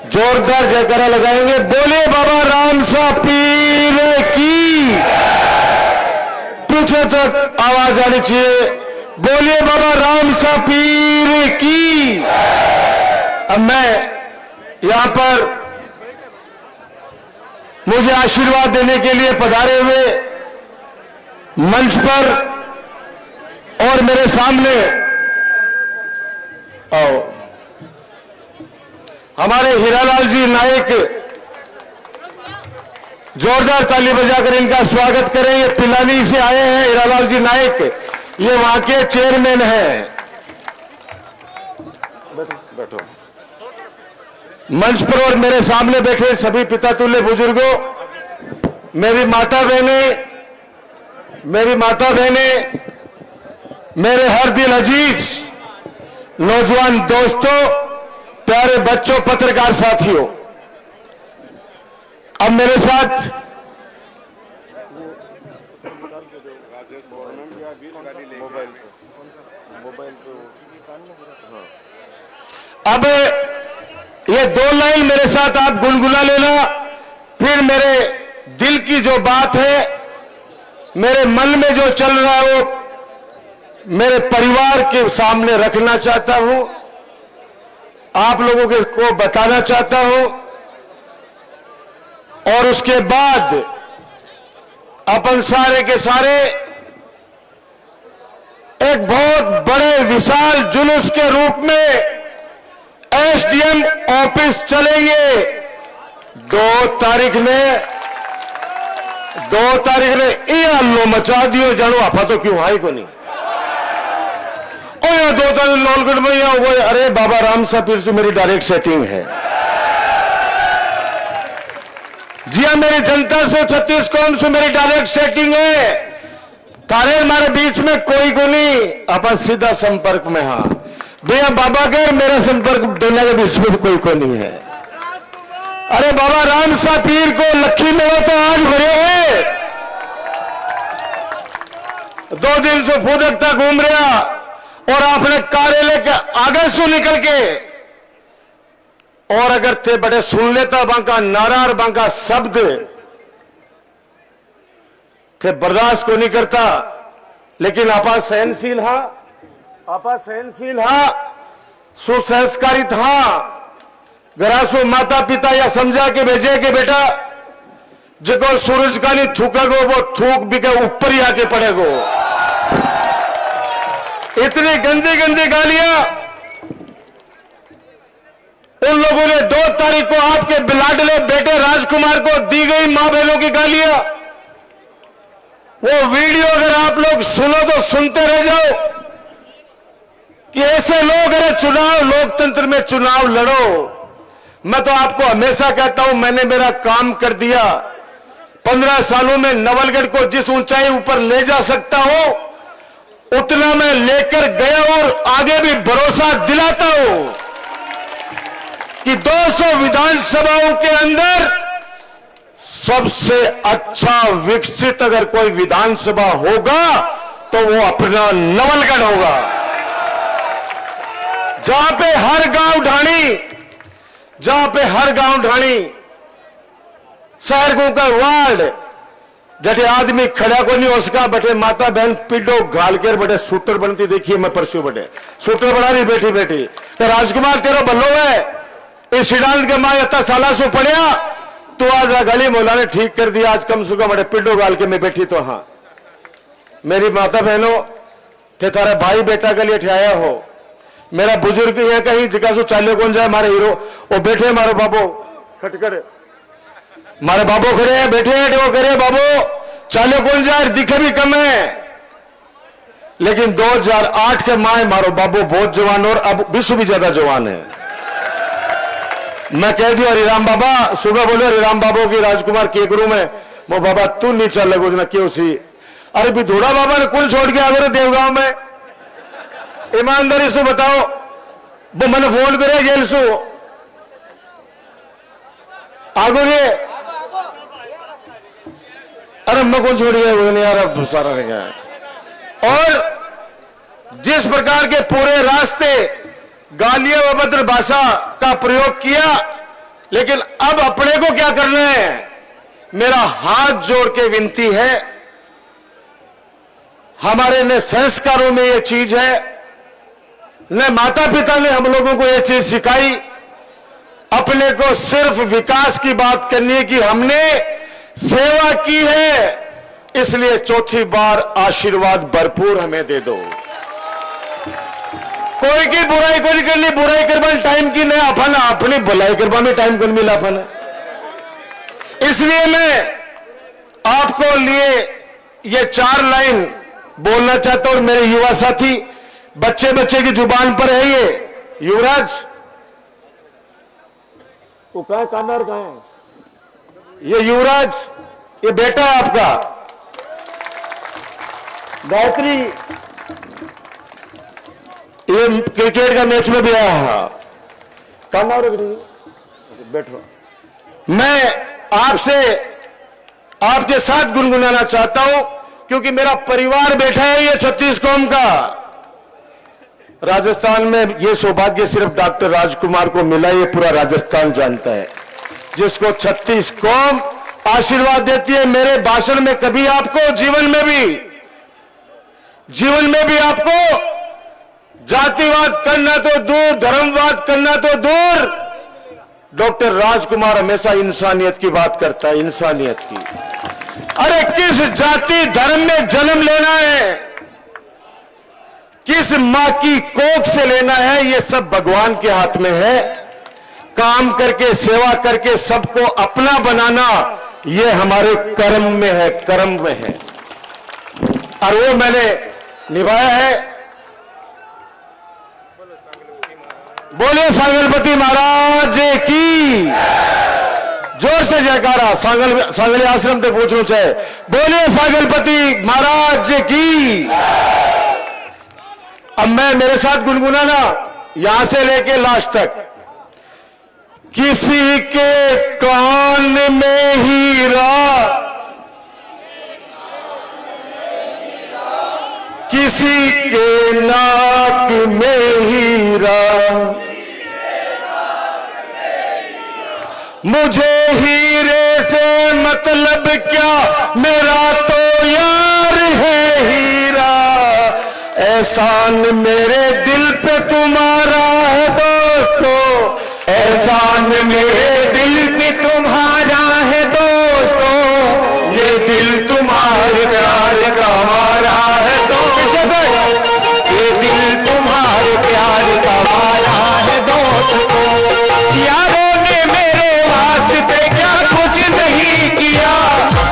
जोरदार जयकारा लगाएंगे। बोले बाबा रामसा पीर की, पीछे तक आवाज आनी चाहिए। बोलिए बाबा रामसा पीर की। अब मैं यहां पर मुझे आशीर्वाद देने के लिए पधारे हुए मंच पर और मेरे सामने आओ हमारे हीरालाल जी नायक, जोरदार ताली बजाकर इनका स्वागत करें। ये पिलानी से आए हैं हीरालाल जी नायक, ये वहां के चेयरमैन हैं। बैठो मंच पर। और मेरे सामने बैठे सभी पिता तुल्य बुजुर्गों, मेरी माता बहनें, मेरे हर दिल अजीज नौजवान दोस्तों, प्यारे बच्चों, पत्रकार साथियों, अब मेरे साथ अब ये 2 लाइन मेरे साथ आप गुनगुना लेना, फिर मेरे दिल की जो बात है, मेरे मन में जो चल रहा है, वो मेरे परिवार के सामने रखना चाहता हूं, आप लोगों को बताना चाहता हूं। और उसके बाद अपन सारे के सारे एक बहुत बड़े विशाल जुलूस के रूप में एसडीएम ऑफिस चलेंगे। 2 तारीख ने ये हल्लो मचा दियो, जानो आपा तो क्यों आई को नहीं। और यहाँ 2 तारीख लालगढ़ में यहाँ वो, अरे बाबा रामसा पीर से मेरी डायरेक्ट सेटिंग है। जी हाँ, मेरी जनता से, छत्तीस कौम से मेरी डायरेक्ट सेटिंग है। तारे हमारे बीच में कोई को नहीं, अपन सीधा संपर्क में। हाँ भैया, बाबा के मेरा संपर्क दोनों के बीच में कोई को नहीं है। अरे बाबा राम सा पीर को लक्ष्मी मेरा तो आज भरे है। 2 दिन से फूदकता घूम रहा और आपने कार्यालय के आगे से निकल के, और अगर थे बड़े सुन लेता बांका नारा और बांका शब्द थे, बर्दाश्त को नहीं करता। लेकिन आपा सहनशील हा, आपा सहनशील हा, सुसंस्कारित हा। गरासो माता पिता या समझा के भेजे के बेटा जो सूरज का नहीं थूकेगो वो थूक भी के ऊपर ही आके पड़ेगो। इतनी गंदी गंदी गालियां उन लोगों ने 2 तारीख को आपके बिलाडले बेटे राजकुमार को दी गई मां बहनों की गालियां। वो वीडियो अगर आप लोग सुनो तो सुनते रह जाओ कि ऐसे लोग अगर चुनाव, लोकतंत्र में चुनाव लड़ो। मैं तो आपको हमेशा कहता हूं, मैंने मेरा काम कर दिया। 15 सालों में नवलगढ़ को जिस ऊंचाई ऊपर ले जा सकता हूं उतना मैं लेकर गया और आगे भी भरोसा दिलाता हूं कि 200 विधानसभाओं के अंदर सबसे अच्छा विकसित अगर कोई विधानसभा होगा तो वो अपना नवलगढ़ होगा, जहां पे हर गांव ढाणी, जहां पे हर गांव ढाणी, शहर को का वार्ड जटे आदमी खड़ा को नहीं उसका बटे माता बहन पिडो घाल कर बटे शूटर बनती देखिए। मैं परसों बटे शूटर बना रही बैठी बैठी तो राजकुमार तेरा बल्लो है इस सिद्धांत के माँ इतना साला सो पड़िया तो आज गली मोला ने ठीक कर दिया। आज कम से कम बड़े पिडो गाल के मैं बैठी तो हाँ मेरी माता बहनों थे तारा भाई बेटा के लिए ठहराया हो। मेरा बुजुर्ग है कहीं जगह सो चाले कौन जाए हमारे हीरो वो बैठे हमारे बाबू खटकर मारे बाबू खड़े हैं बैठे हैं वो करे बाबू चाले कौन जाए दिखे भी कम है। लेकिन 2008 के माए मारो बाबू बहुत जवान और अब विश्व भी ज्यादा जवान है। मैं कह दिया हरिराम बाबा सुबह बोले हरिराम बाबू की राजकुमार के करूं मैं वो बाबा तू नहीं चल लगो ना क्यों सी। अरे भी धूड़ा बाबा ने कुल छोड़ के आगे देवगांव में ईमानदारी से बताओ वो मैंने फोन करे जेल सो आगो ये अरे मैं कौन छोड़ गया वो नहीं यार अब सारा रह गया। और जिस प्रकार के पूरे रास्ते गालियां व अभद्र भाषा का प्रयोग किया, लेकिन अब अपने को क्या करना है। मेरा हाथ जोड़ के विनती है, हमारे न संस्कारों में यह चीज है न माता पिता ने हम लोगों को यह चीज सिखाई। अपने को सिर्फ विकास की बात करनी है कि हमने सेवा की है, इसलिए चौथी बार आशीर्वाद भरपूर हमें दे दो। कोई की बुराई को नहीं करनी, बुराई करवा टाइम की नहीं अपन अपनी भलाई करवा में टाइम को मिला अपन। इसलिए मैं आपको लिए ये 4 लाइन बोलना चाहता हूं। मेरे युवा साथी बच्चे बच्चे की जुबान पर है ये युवराज वो कहां कानर कहां है ये युवराज ये बेटा है आपका गायत्री ये क्रिकेट का मैच में भी आया कानर बैठो। मैं आपसे आपके साथ गुनगुनाना चाहता हूं क्योंकि मेरा परिवार बैठा है ये 36 कौम का। राजस्थान में ये सौभाग्य सिर्फ डॉक्टर राजकुमार को मिला, ये पूरा राजस्थान जानता है। जिसको 36 कौम आशीर्वाद देती है। मेरे भाषण में कभी आपको जीवन में भी आपको जातिवाद करना तो दूर, धर्मवाद करना तो दूर, डॉक्टर राजकुमार हमेशा इंसानियत की बात करता है, इंसानियत की। अरे किस जाति धर्म में जन्म लेना है, किस मां की कोख से लेना है, ये सब भगवान के हाथ में है। काम करके सेवा करके सबको अपना बनाना ये हमारे कर्म में है, कर्म में है और वो मैंने निभाया है। बोले सांगलपति महाराज की जोर से जयकारा सांगली आश्रम से पूछना चाहे। बोलिए सांगलपति महाराज की। अब मैं मेरे साथ गुनगुनाना यहां से लेके लास्ट तक। किसी के कान में हीरा, किसी के नाक में हीरा, मुझे हीरे से मतलब क्या, मेरा तो यार है हीरा। एहसान मेरे दिल पे तुम्हारा है दोस्तों, एहसान मेरे दिल पे तुम्हारा है दोस्तों, ये दिल तुम्हारे प्यार का हमारा है दोस्तों, ये दिल तुम्हारे प्यार का हमारा है दोस्तों। यारों ने मेरे वास्ते क्या कुछ नहीं किया,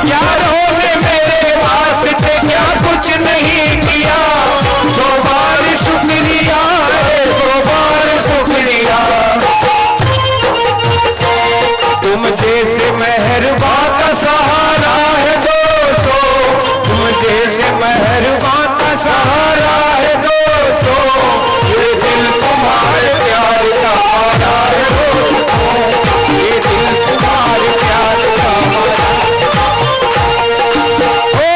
यारों ने मेरे वास्ते क्या कुछ नहीं किया। सो बार शुक्रिया है, सो बार शुक्रिया। तुम जैसे मेहरबा का सहारा है दोस्तों, तुम जैसे मेहरबा का सहारा है दोस्तों, ये दिल तुम्हारे प्यार का हमारा है दोस्तों, ये दिल तुम्हारे प्यार का हमारा। ओ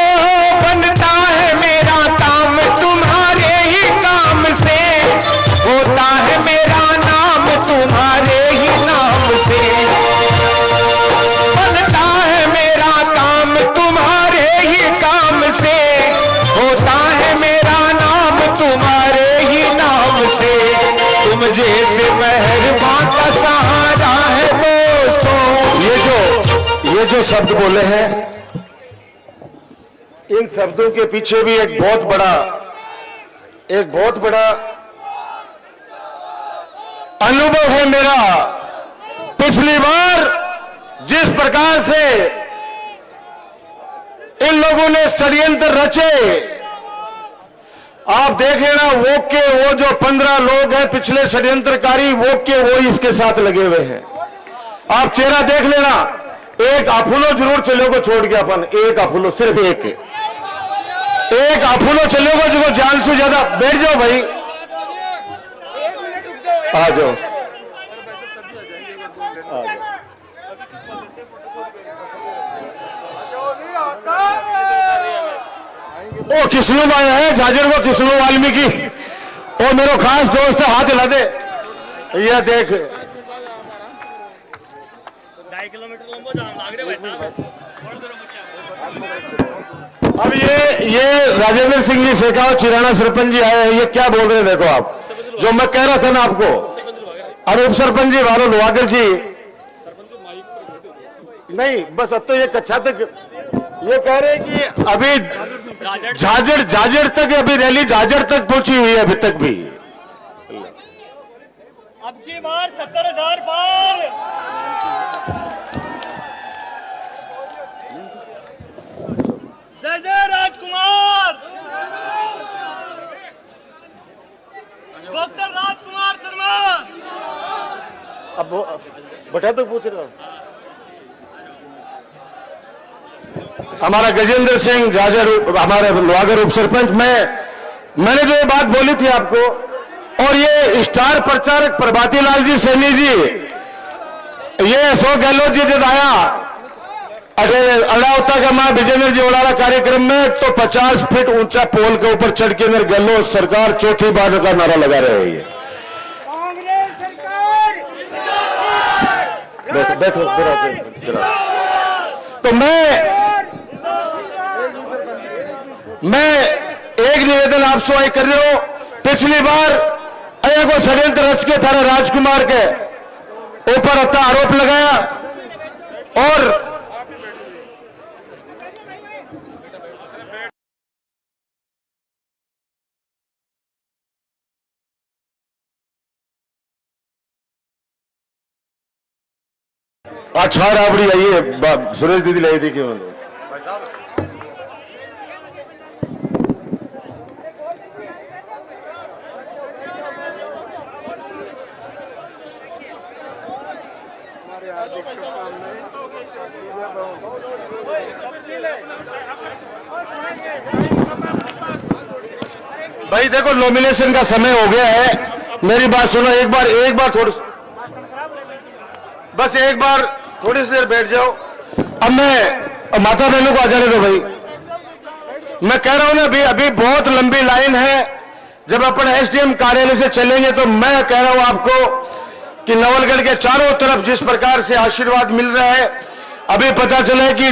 बनता है मेरा काम तुम्हारे ही काम से, होता है मेरा नाम तुम्हारे ही नाम से, बनता है मेरा काम तुम्हारे ही काम से, होता है मेरा नाम तुम्हारे ही नाम से। तुम जैसे मेहरबान का सहारा है दोस्तों। ये जो शब्द बोले हैं, इन शब्दों के पीछे भी एक बहुत बड़ा अनुभव है मेरा। पिछली बार जिस प्रकार से इन लोगों ने षड्यंत्र रचे, आप देख लेना, वो जो 15 लोग हैं पिछले षड्यंत्रकारी, वो इसके साथ लगे हुए हैं। आप चेहरा देख लेना। एक अफूलो जरूर चलेगो छोड़ के अपन, एक अफूलो, सिर्फ एक अफूलो चलेगो जो जान से ज्यादा। बैठ जाओ भाई, आ जाओ। ओ किस्नू भाई है झाजर, वो किस्नू वाल्मीकि, ओ मेरा खास दोस्त है, हाथ हिला दे। ये देख, 2.5 किलोमीटर लंबो जाम लाग रहे भाई साहब। अब ये राजेंद्र सिंह जी शेखावत चिराना सरपंच जी आए हैं। ये क्या बोल रहे हैं देखो आप, जो मैं कह रहा था ना आपको। और उप सरपंच जी वालों लोहागर जी नहीं, बस अब तो ये कच्चा तक ये कह रहे हैं कि अभी झाजर तक, अभी रैली झाजर तक पहुंची हुई है अभी तक भी। अब की बार 70,000 पार। जय जय राजकुमार, डॉक्टर राजकुमार शर्मा। अब बटा तो पूछ रहा हूं। हमारा गजेंद्र सिंह झाजर, हमारे लोहागर उप सरपंच, मैंने जो ये बात बोली थी आपको, और ये स्टार प्रचारक प्रभाती लाल जी सैनी जी, ये अशोक गहलोत जी जब आया अड़ावता का मां विजेंद्र जी ओलारा कार्यक्रम में, तो 50 फीट ऊंचा पोल के ऊपर चढ़ के मेरे गहलोत सरकार चौथी बार का नारा लगा रहे हैं। कांग्रेस सरकार। बैठो बैठो। तो मैं एक निवेदन आपसे कर रही हूं। पिछली बार अया को षड्यंत्र रच के थारे राजकुमार के ऊपर हत्या आरोप लगाया, और अच्छा राबड़ी आइए, सुरेश दीदी लाई थी क्यों भाई देखो, नॉमिनेशन का समय हो गया है, मेरी बात सुनो। एक बार थोड़ी, बस एक बार थोड़ी सी देर बैठ जाओ। अब मैं माता बहनों को आ जाने दो भाई। मैं कह रहा हूं ना, अभी बहुत लंबी लाइन है। जब अपन एसडीएम कार्यालय से चलेंगे तो मैं कह रहा हूं आपको कि नवलगढ़ के चारों तरफ जिस प्रकार से आशीर्वाद मिल रहा है, अभी पता चला है कि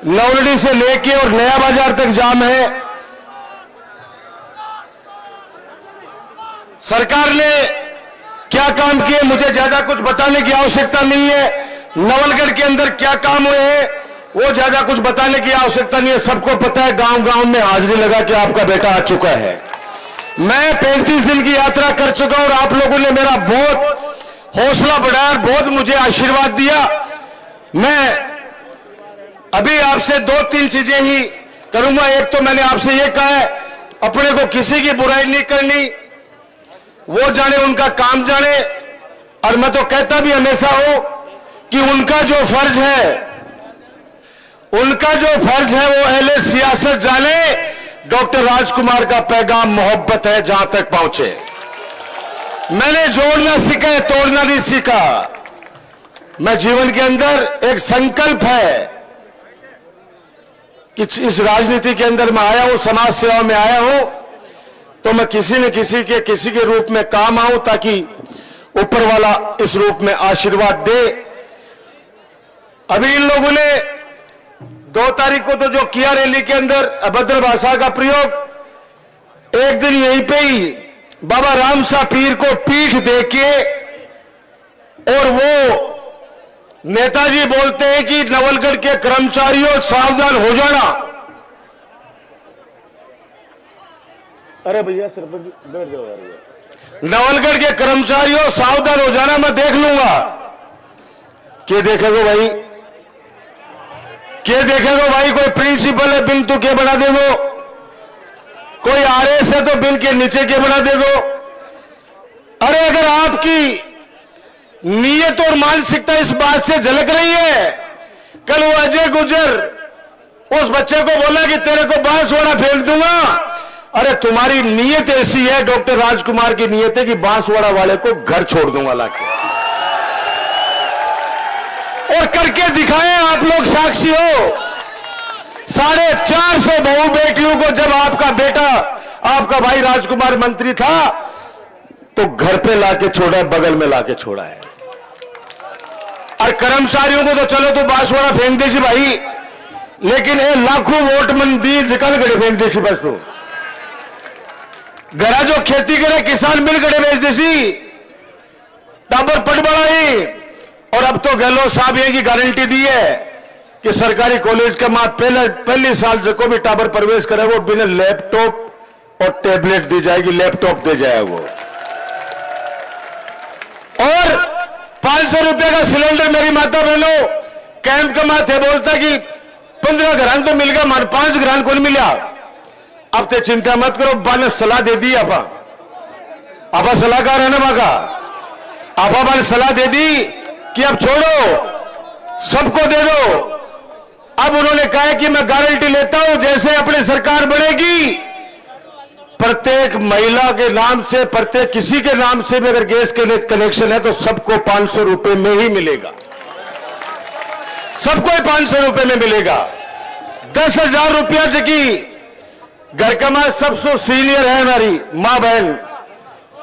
नवलड़ी से लेके और नया बाजार तक जाम है। सरकार ने क्या काम किए, मुझे ज्यादा कुछ बताने की आवश्यकता नहीं है। नवलगढ़ के अंदर क्या काम हुए हैं, वो ज्यादा कुछ बताने की आवश्यकता नहीं है। सबको पता है, गांव गांव में हाजिरी लगा के आपका बेटा आ चुका है। मैं 35 दिन की यात्रा कर चुका हूं और आप लोगों ने मेरा बहुत हौसला बढ़ाया, बहुत मुझे आशीर्वाद दिया। मैं अभी आपसे 2-3 चीजें ही करूंगा। एक तो मैंने आपसे ये कहा है, अपने को किसी की बुराई नहीं करनी, वो जाने उनका काम जाने। और मैं तो कहता भी हमेशा हूं कि उनका जो फर्ज है वो अहले सियासत जाने। डॉक्टर राजकुमार का पैगाम मोहब्बत है, जहां तक पहुंचे। मैंने जोड़ना सीखा है, तोड़ना नहीं सीखा। मैं जीवन के अंदर एक संकल्प है कि इस राजनीति के अंदर मैं आया हूं, समाज सेवा में आया हूं, तो मैं किसी न किसी के रूप में काम आऊं, ताकि ऊपर वाला इस रूप में आशीर्वाद दे। अभी इन लोगों ने 2 तारीख को तो जो किया रैली के अंदर अभद्र भाषा का प्रयोग, एक दिन यहीं पे ही बाबा रामसा पीर को पीठ देके, और वो नेताजी बोलते हैं कि नवलगढ़ के कर्मचारियों सावधान हो जाना। अरे भैया सरपंच बैठ जाओ यार। नवलगढ़ के कर्मचारियों सावधान हो जाना, मैं देख लूंगा। क्या देखेगो भाई, क्या देखेगो भाई? कोई प्रिंसिपल है, बिन तू के बना देगो। कोई आरएस है तो बिन के नीचे के बना देगो। अरे अगर आपकी नीयत और मानसिकता इस बात से झलक रही है, कल वो अजय गुजर उस बच्चे को बोला कि तेरे को बांसवाड़ा फेंक दूंगा। अरे तुम्हारी नीयत ऐसी है, डॉक्टर राजकुमार की नीयत है कि बांसवाड़ा वाले को घर छोड़ दूंगा लाके, और करके दिखाएं। आप लोग साक्षी हो। 450 बहू बेटियों को जब आपका बेटा, आपका भाई राजकुमार मंत्री था, तो घर पे लाके छोड़ा है, बगल में लाके छोड़ा है। और कर्मचारियों को तो चलो तो बांसवाड़ा फेंक देसी भाई, लेकिन ये लाखों वोट मंदिर जिकल गड़े फेंक देसी। बस तो घरा जो खेती करे किसान मिल गड़े बेच देसी, टाबर पट बढ़ाई। और अब तो गहलोत साहब ये की गारंटी दी है कि सरकारी कॉलेज के बाद पहले साल जो भी टाबर प्रवेश करे वो बिना लैपटॉप और टैबलेट दी जाएगी, लैपटॉप दे जाएगा वो। और 500 रुपए का सिलेंडर मेरी माता बहनों कैंप के माथे बोलता कि 15 घरान तो मिल गया, मान 5 घरान को नहीं मिला। अब तो चिंता मत करो, बा ने सलाह दे दी। आपा सलाहकार है ना बाका, आपा बा ने सलाह दे दी कि अब छोड़ो, सबको दे दो। अब उन्होंने कहा कि मैं गारंटी लेता हूं, जैसे अपनी सरकार बढ़ेगी, प्रत्येक महिला के नाम से, प्रत्येक किसी के नाम से भी अगर गैस के कनेक्शन है तो सबको 500 रुपए में ही मिलेगा। सबको 500 रुपए में मिलेगा। 10,000 रुपया की घर का मां सबसे सीनियर है हमारी मां बहन,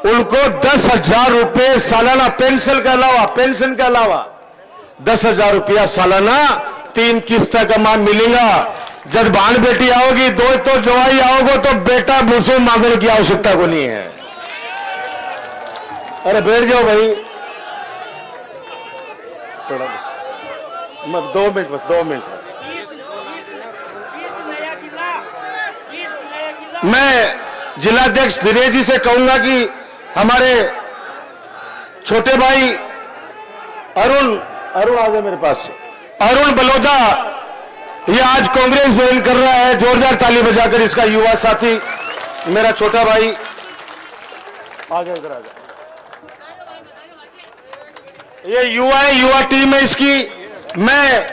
उनको 10,000 रुपए सालाना पेंशन के अलावा 10,000 रुपया सालाना 3 किस्त का मां मिलेगा। जब बाण बेटी आओगी, 2 तो जवाई आओगे, तो बेटा भूसो मांगने की आवश्यकता को नहीं है। अरे बैठ जाओ भाई, मत 2 मिनट बस, 2 मिनट बस। मैं जिलाध्यक्ष दिनेश जी से कहूंगा कि हमारे छोटे भाई अरुण आ गए मेरे पास, अरुण बलोदा, ये आज कांग्रेस ज्वाइन कर रहा है। जोरदार ताली बजाकर इसका युवा साथी, मेरा छोटा भाई आ जाए, इधर आ जाए। ये युवा है, युवा टीम है इसकी। मैं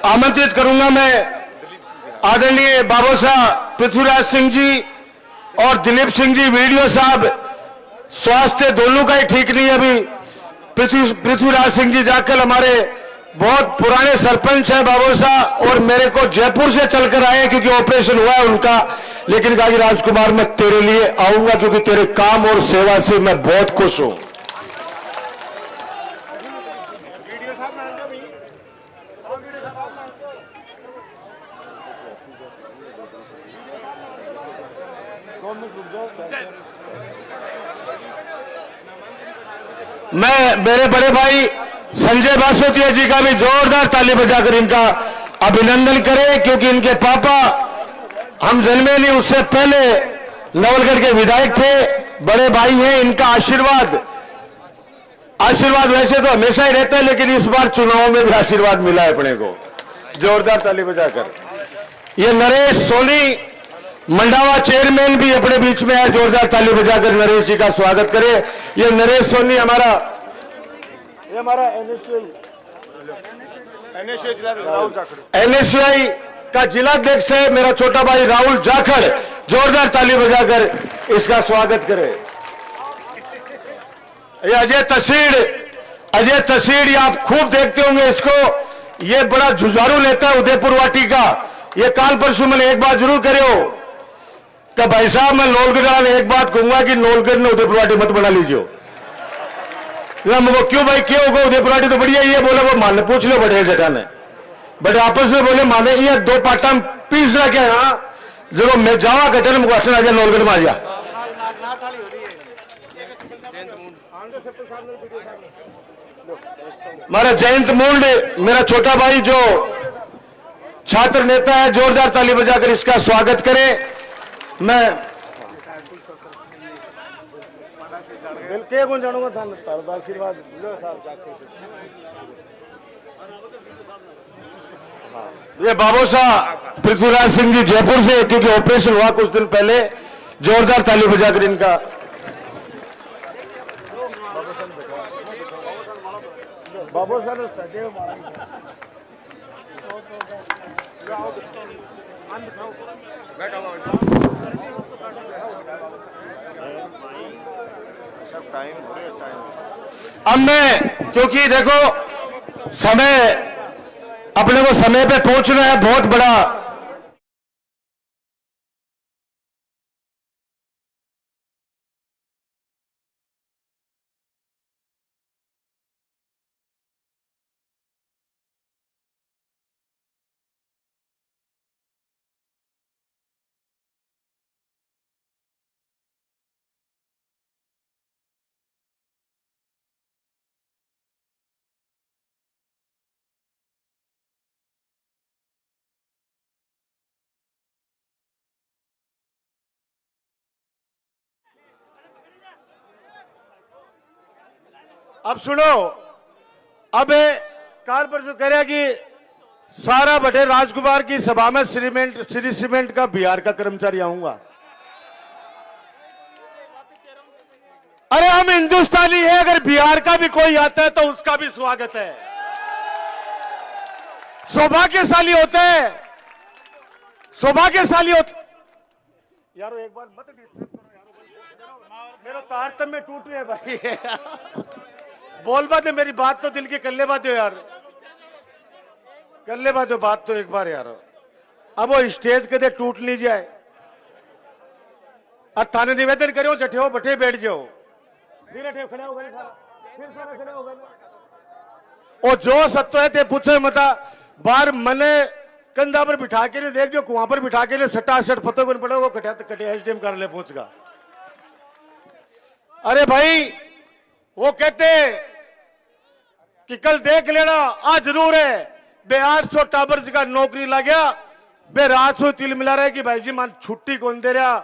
आमंत्रित करूंगा मैं आदरणीय बाबू साहब पृथ्वीराज सिंह जी और दिलीप सिंह जी वीडियो साहब। स्वास्थ्य दोनों का ही ठीक नहीं है अभी। पृथ्वीराज सिंह जी जाकर हमारे बहुत पुराने सरपंच है बाबू साहब, और मेरे को जयपुर से चलकर आए क्योंकि ऑपरेशन हुआ है उनका, लेकिन कहा कि राजकुमार मैं तेरे लिए आऊंगा क्योंकि तेरे काम और सेवा से मैं बहुत खुश हूं। मैं मेरे बड़े भाई संजय बासोतिया जी का भी जोरदार ताली बजाकर इनका अभिनंदन करें, क्योंकि इनके पापा हम जन्मे नहीं उससे पहले नवलगढ़ के विधायक थे, बड़े भाई हैं। इनका आशीर्वाद वैसे तो हमेशा ही रहता है, लेकिन इस बार चुनाव में भी आशीर्वाद मिला है अपने को। जोरदार ताली बजाकर। ये नरेश सोनी मंडावा चेयरमैन भी अपने बीच में है, जोरदार ताली बजाकर नरेश जी का स्वागत करें। ये नरेश सोनी हमारा एनएसयूआई का जिलाध्यक्ष है, मेरा छोटा भाई राहुल जाखड़। जोरदार ताली बजाकर इसका स्वागत करें। ये अजय तसीड़, ये आप खूब देखते होंगे इसको। ये बड़ा जुझारू लेता है उदयपुर वाटी का। ये काल परसों मैंने एक बात जरूर करे हो कि भाई साहब मैं नौलगढ़ एक बात कहूंगा कि नौलगढ़ ने उदयपुर वाटी मत बना लीजिए। वो क्यों भाई, क्यों होगा उदयपुर वाटी तो बढ़िया। ये बोले वो माने पूछ लो बड़े जटा ने, बड़े आपस में बोले माने ये दो पाटा पीस रहा क्या। हाँ जब मैं जावा घटे क्वेश्चन आ जाए नौलगढ़ में आ जा। हमारा जयंत मूल्ड मेरा छोटा भाई जो छात्र नेता है, जोरदार ताली बजाकर इसका स्वागत करें। मैं ये बाबू साहब पृथ्वीराज सिंह जी जयपुर से, क्योंकि ऑपरेशन हुआ कुछ दिन पहले। जोरदार ताली बजाकर इनका बाबू अब मैं, क्योंकि देखो समय अपने को समय पे पहुंचना है, बहुत बड़ा अब सुनो। अब कार पर जो कह रहा कि सारा बटे राजकुमार की सभा में श्री सीमेंट का बिहार का कर्मचारी आऊंगा। अरे हम हिंदुस्तानी है, अगर बिहार का भी कोई आता है तो उसका भी स्वागत है। सौभाग्यशाली होते हैं, सौभाग्यशाली होते। यारो एक बार मत डिस्टर्ब करो यारो, मेरा तारतम्य टूट रहे भाई। बोल बात है, मेरी बात तो दिल की कर ले बात हो यार, कर ले बात हो बात तो एक बार यार। अब वो स्टेज के दे टूट नहीं जाए। अब थाने निवेदन करो जठे हो बटे बैठ जाओ, फिर खड़े हो गए फिर सारा खड़े हो गए। और जो सत्य है ते पूछे मता बार मने कंधा पर बिठा के नहीं देख जो कुआं पर बिठा के लिए सट्टा सट पतो को पड़े वो कटे एसडीएम कर ले पहुंचगा। अरे भाई वो कहते कि कल देख लेना आज जरूर है बे 800 टावर्स का नौकरी लग गया बे रात सो तिल मिला रहा है कि भाई जी मान छुट्टी कौन दे रहा।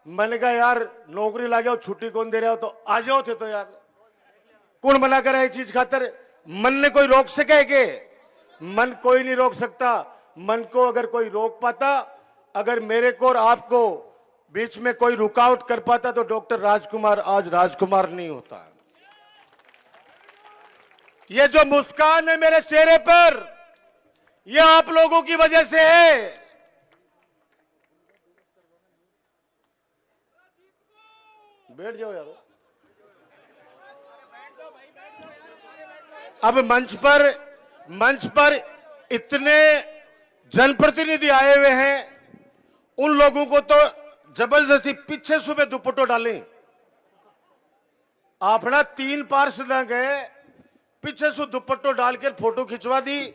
मैंने कहा यार नौकरी लग गया छुट्टी कौन दे रहा हो, तो आ जाओ थे तो यार कौन मना कर है चीज खातर। मन ने कोई रोक सके के? मन कोई नहीं रोक सकता। मन को अगर कोई रोक पाता, अगर मेरे को और आपको बीच में कोई रुकावट कर पाता तो डॉक्टर राजकुमार आज राजकुमार नहीं होता। ये जो मुस्कान है मेरे चेहरे पर, ये आप लोगों की वजह से है। बैठ जाओ यार। अब मंच पर इतने जनप्रतिनिधि आए हुए हैं, उन लोगों को तो जबरदस्ती पीछे सुबह दुपट्टो डालें। अपना 3 पार्षद गए, पीछे से दुपट्टो डालकर फोटो खिंचवा दी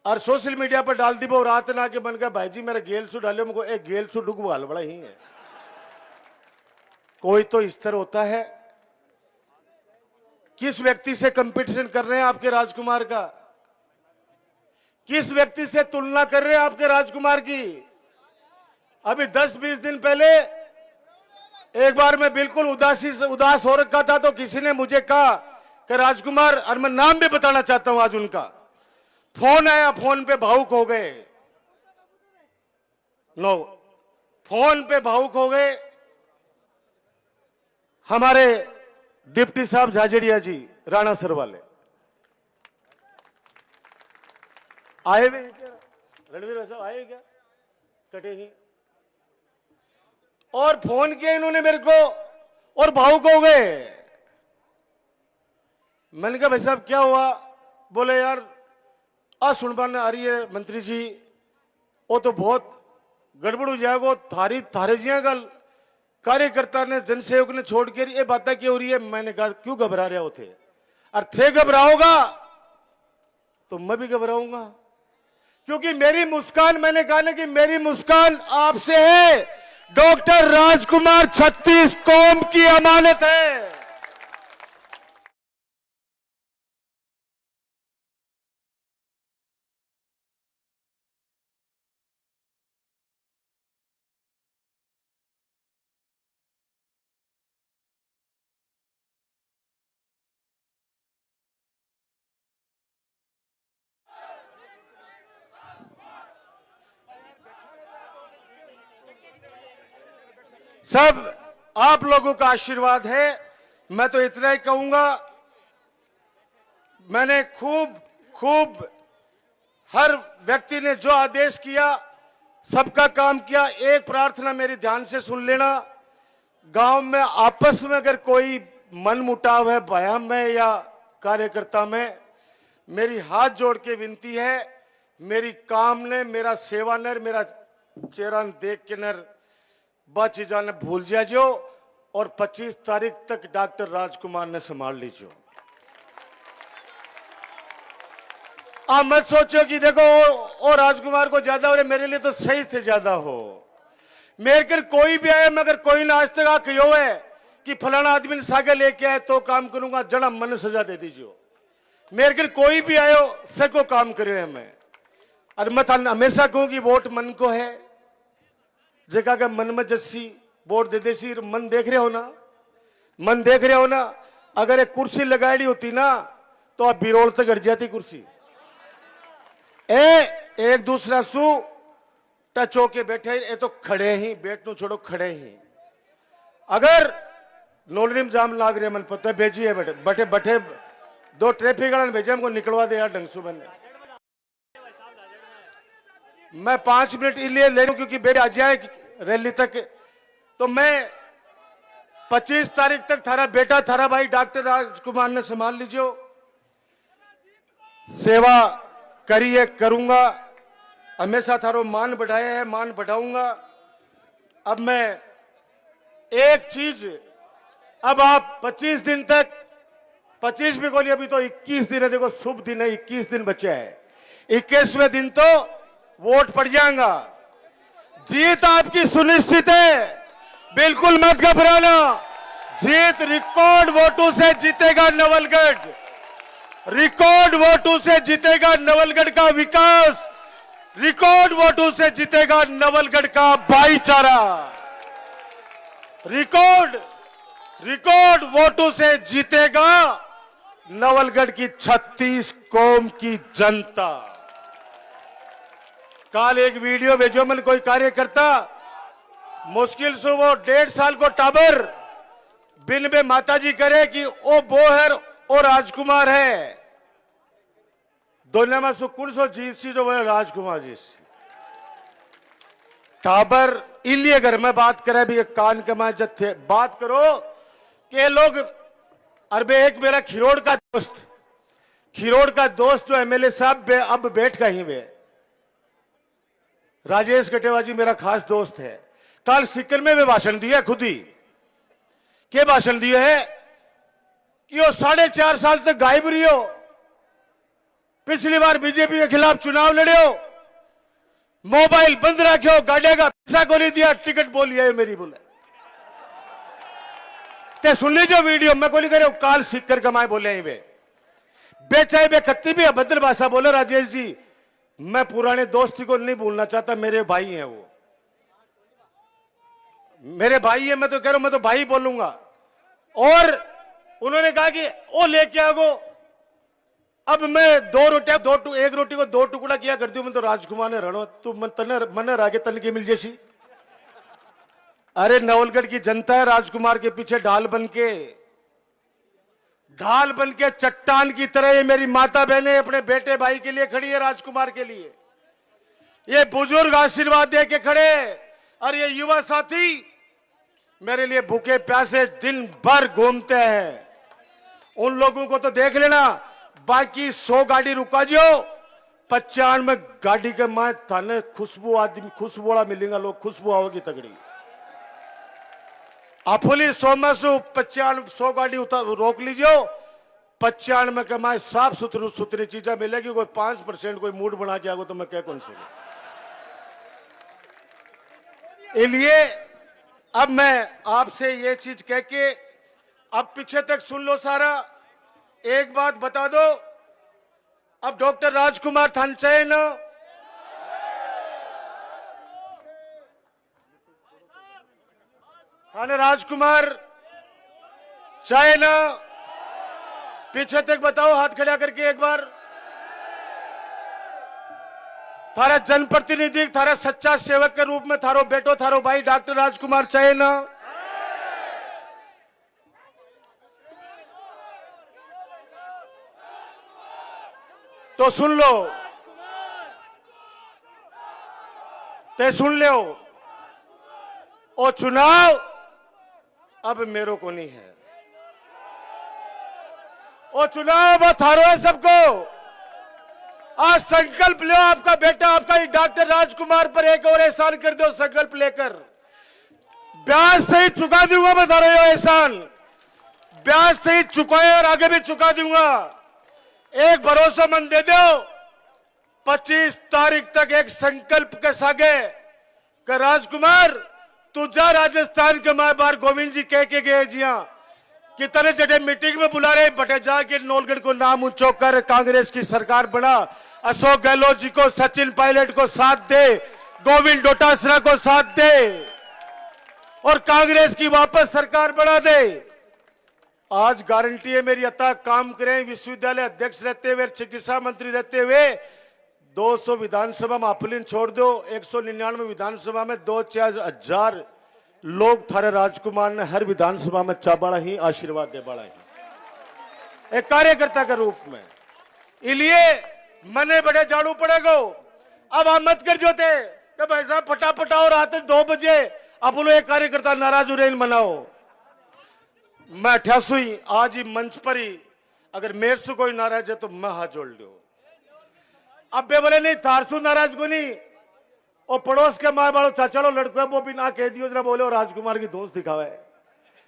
और सोशल मीडिया पर डाल दी। वो रात ना के बन गया, भाई जी मेरा गेल सु डालो, मुझको एक गेल सु डुगवाल बड़ा ही है। कोई तो स्तर होता है। किस व्यक्ति से कंपटीशन कर रहे हैं आपके राजकुमार का? किस व्यक्ति से तुलना कर रहे हैं आपके राजकुमार की? अभी 10-20 दिन पहले एक बार मैं बिल्कुल उदास हो रखा था, तो किसी ने मुझे कहा कि राजकुमार, और मैं नाम भी बताना चाहता हूं आज उनका, फोन आया, फोन पे भावुक हो गए। लो, फोन पे भावुक हो गए हमारे डिप्टी साहब झाझड़िया जी, राणा सर वाले आए हुए क्या? रणवीर साहब आए क्या? कटे ही और फोन किया इन्होंने मेरे को और भावुक हो गए। मैंने कहा भाई साहब क्या हुआ? बोले यार सुनबान आ रही है मंत्री जी, वो तो बहुत गड़बड़ हो जाएगा, थारे जिया गल कार्यकर्ता ने, जनसेवक ने छोड़ के ये बातें क्यों हो रही है? मैंने कहा क्यों घबरा रहे होते? और थे घबराओगा तो मैं भी घबराऊंगा, क्योंकि मेरी मुस्कान, मैंने कहा ना कि मेरी मुस्कान आपसे है। डॉक्टर राजकुमार 36 कौम की अमानत है। सब आप लोगों का आशीर्वाद है। मैं तो इतना ही कहूंगा, मैंने खूब हर व्यक्ति ने जो आदेश किया सबका काम किया। एक प्रार्थना मेरी ध्यान से सुन लेना, गांव में आपस में अगर कोई मनमुटाव है बयान में या कार्यकर्ता में, मेरी हाथ जोड़ के विनती है, मेरी काम ने, मेरा सेवा नर, मेरा चेहरा देख के नर चीजा ने भूल जाओ और 25 तारीख तक डॉक्टर राजकुमार ने संभाल लीजिए। आप मत सोचो कि देखो और राजकुमार को ज्यादा हो रहे, मेरे लिए तो सही थे ज्यादा हो। मेरे कर कोई भी आए, मगर कोई ना आज तक आ कहो है कि फलाना आदमी ने सागे लेके आए तो काम करूंगा, जड़ा मन सजा दे दीजिए। मेरे कर कोई भी आयो सको काम करे है। मैं और मैं हमेशा कहूं कि वोट मन को है, जगह का मन में जस्सी वोट दे देसी। मन देख रहे हो ना, मन देख रहे हो ना। अगर एक कुर्सी लगाई होती ना तो आप बिरोल तक हट जाती कुर्सी। एक दूसरा सु टच होके बैठे, ये तो खड़े ही, बैठनो छोड़ो खड़े ही। अगर नोलरी में जाम लाग रहे मन पता है, भेजिए बैठे बैठे 2 ट्रैफिक वाले भेजे, हमको निकलवा दे यार ढंग से। मैंने मैं 5 मिनट इसलिए ले लूं क्योंकि बेटे आ जाए रैली तक, तो मैं 25 तारीख तक थारा बेटा, थारा भाई डॉक्टर राजकुमार ने संभाल लीजिए। सेवा करिए, करूंगा, हमेशा थारो मान बढ़ाया है, मान बढ़ाऊंगा। अब मैं एक चीज, अब आप 25 दिन तक, 25 भी बोलिए, अभी तो 21 दिन है, देखो शुभ दिन है, 21 दिन बचे हैं। 21वें दिन तो वोट पड़ जाएगा। जीत आपकी सुनिश्चित है, बिल्कुल मत घबराना। जीत रिकॉर्ड वोटों से जीतेगा नवलगढ़, रिकॉर्ड वोटों से जीतेगा नवलगढ़ का विकास, रिकॉर्ड वोटों से जीतेगा नवलगढ़ का भाईचारा, रिकॉर्ड वोटों से जीतेगा नवलगढ़ की 36 कौम की जनता। कल एक वीडियो भेजो मन, कोई कार्यकर्ता मुश्किल से वो 1.5 साल को टाबर बिन में माताजी करे कि ओ वो है ओ राजकुमार है। दुनिया में सो कौन सो जीत सी जो वो राजकुमार जी सी टाबर इलिए घर में बात करे भी कान कमाए जत्थे बात करो कि ये लोग अरबे एक मेरा खिरोड़ का दोस्त जो एमएलए साहब अब बैठ कहीं वे राजेश कटेवा जी मेरा खास दोस्त है। कल सिक्किम में वे भाषण दिया खुद ही के भाषण दिए है कि वो 4.5 साल तक गायब रही हो। पिछली बार बीजेपी के खिलाफ चुनाव लड़े हो, मोबाइल बंद रखे हो, गाड़िया का पैसा को नहीं दिया, टिकट बोली है मेरी बोले ते सुन लीजिए वीडियो मैं को नहीं करे काल सीख कर कमाए बोले वे बेचाए बे कत्ती भी अभद्र भाषा बोले। राजेश जी मैं पुराने दोस्ती को नहीं भूलना चाहता, मेरे भाई हैं वो मेरे भाई है, मैं तो कह रहा हूं मैं तो भाई बोलूंगा। और उन्होंने कहा कि वो लेके आओ अब मैं एक रोटी को 2 टुकड़ा किया करती हूं मैं तो राजकुमार ने रणो तू मन रागे तन की मिल जैसी। अरे नवलगढ़ की जनता है राजकुमार के पीछे ढाल बन के चट्टान की तरह ये मेरी माता बहनें अपने बेटे भाई के लिए खड़ी है, राजकुमार के लिए ये बुजुर्ग आशीर्वाद दे के खड़े और ये युवा साथी मेरे लिए भूखे प्यासे दिन भर घूमते हैं। उन लोगों को तो देख लेना, बाकी 100 गाड़ी रुका जो 95 गाड़ी के माए थाने खुशबू वाला मिलेगा, लोग खुशबू आओगी तगड़ी अफुली 100 में से 100 गाड़ी रोक लीजिए 95 के माए साफ सुथरी चीजें मिलेगी। कोई 5% कोई मूड बना के आगो तो मैं क्या कौन से इसलिए अब मैं आपसे ये चीज कह के अब पीछे तक सुन लो सारा। एक बात बता दो, अब डॉक्टर राजकुमार थान चाहिए ना, थाने राजकुमार चाहे ना, पीछे तक बताओ हाथ खड़ा करके एक बार। थारा जनप्रतिनिधि थारा सच्चा सेवक के रूप में थारो बेटो थारो भाई डॉक्टर राजकुमार चाहे ना। तो सुन लो ते सुन लो ओ चुनाव अब मेरे को नहीं है, ओ चुनाव थारो है सबको। आज संकल्प लो, आपका बेटा आपका ही डॉक्टर राजकुमार पर एक और एहसान कर दो संकल्प लेकर। ब्याज सहित चुका दूंगा मैं थारो ये एहसान, ब्याज सहित चुकाए और आगे भी चुका दूंगा। एक भरोसामंद दे दो 25 तारीख तक एक संकल्प के सागे कि राजकुमार तू जा राजस्थान के माए बार गोविंद जी कह के गए जिया कि तेरे जड़े मीटिंग में बुला रहे बटे जाके नौलगढ़ को नाम ऊंचो कर कांग्रेस की सरकार बना। अशोक गहलोत जी को सचिन पायलट को साथ दे, गोविंद डोटासरा को साथ दे और कांग्रेस की वापस सरकार बना दे। आज गारंटी है मेरी अता काम करें, विश्वविद्यालय अध्यक्ष रहते हुए चिकित्सा मंत्री रहते हुए 200 विधानसभा में अपलिन छोड़ दो 199 विधानसभा में 2-4 हजार लोग थारे राजकुमार ने हर विधानसभा में चाबड़ा ही आशीर्वाद दे बड़ा ही एक कार्यकर्ता के रूप में। इसलिए मने बड़े झाड़ू पड़ेगो। अब आप मत कर जो थे कि भाई साहब फटाफट और आते 2 बजे अब बोलो एक कार्यकर्ता नाराज हो रहे मनाओ। मैं 88 आज ही मंच पर ही अगर मेरे से कोई नाराज है तो मैं हाथ जोड़ लो। अब बे बोले नहीं थारसू नाराज को नहीं, और पड़ोस के माए बालो चाचा लड़को वो भी ना कह दियो जरा बोले और राजकुमार की दोस्त दिखावे।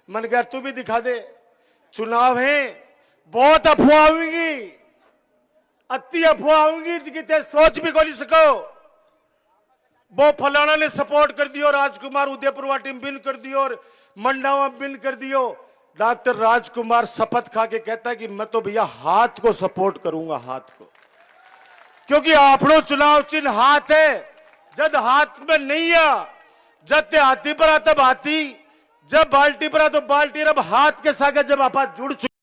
मन कह तू भी दिखा दे, चुनाव है बहुत अफवाह होंगी, अति अफवाह होंगी जिसे सोच भी को नहीं सको। वो फलाना ने सपोर्ट कर दियो, राजकुमार उदयपुर वाटी में बिन कर दियो और मंडावा में बिन कर दियो। डॉक्टर राजकुमार शपथ खा के कहता है कि मैं तो भैया हाथ को सपोर्ट करूंगा, हाथ को, क्योंकि आपनो चुनाव चिन्ह हाथ है। जब हाथ में नहीं आ, जब हाथी पर आता हाथी, जब बाल्टी पर आ तो बाल्टी, अब हाथ के साथ जब आप जुड़ चुके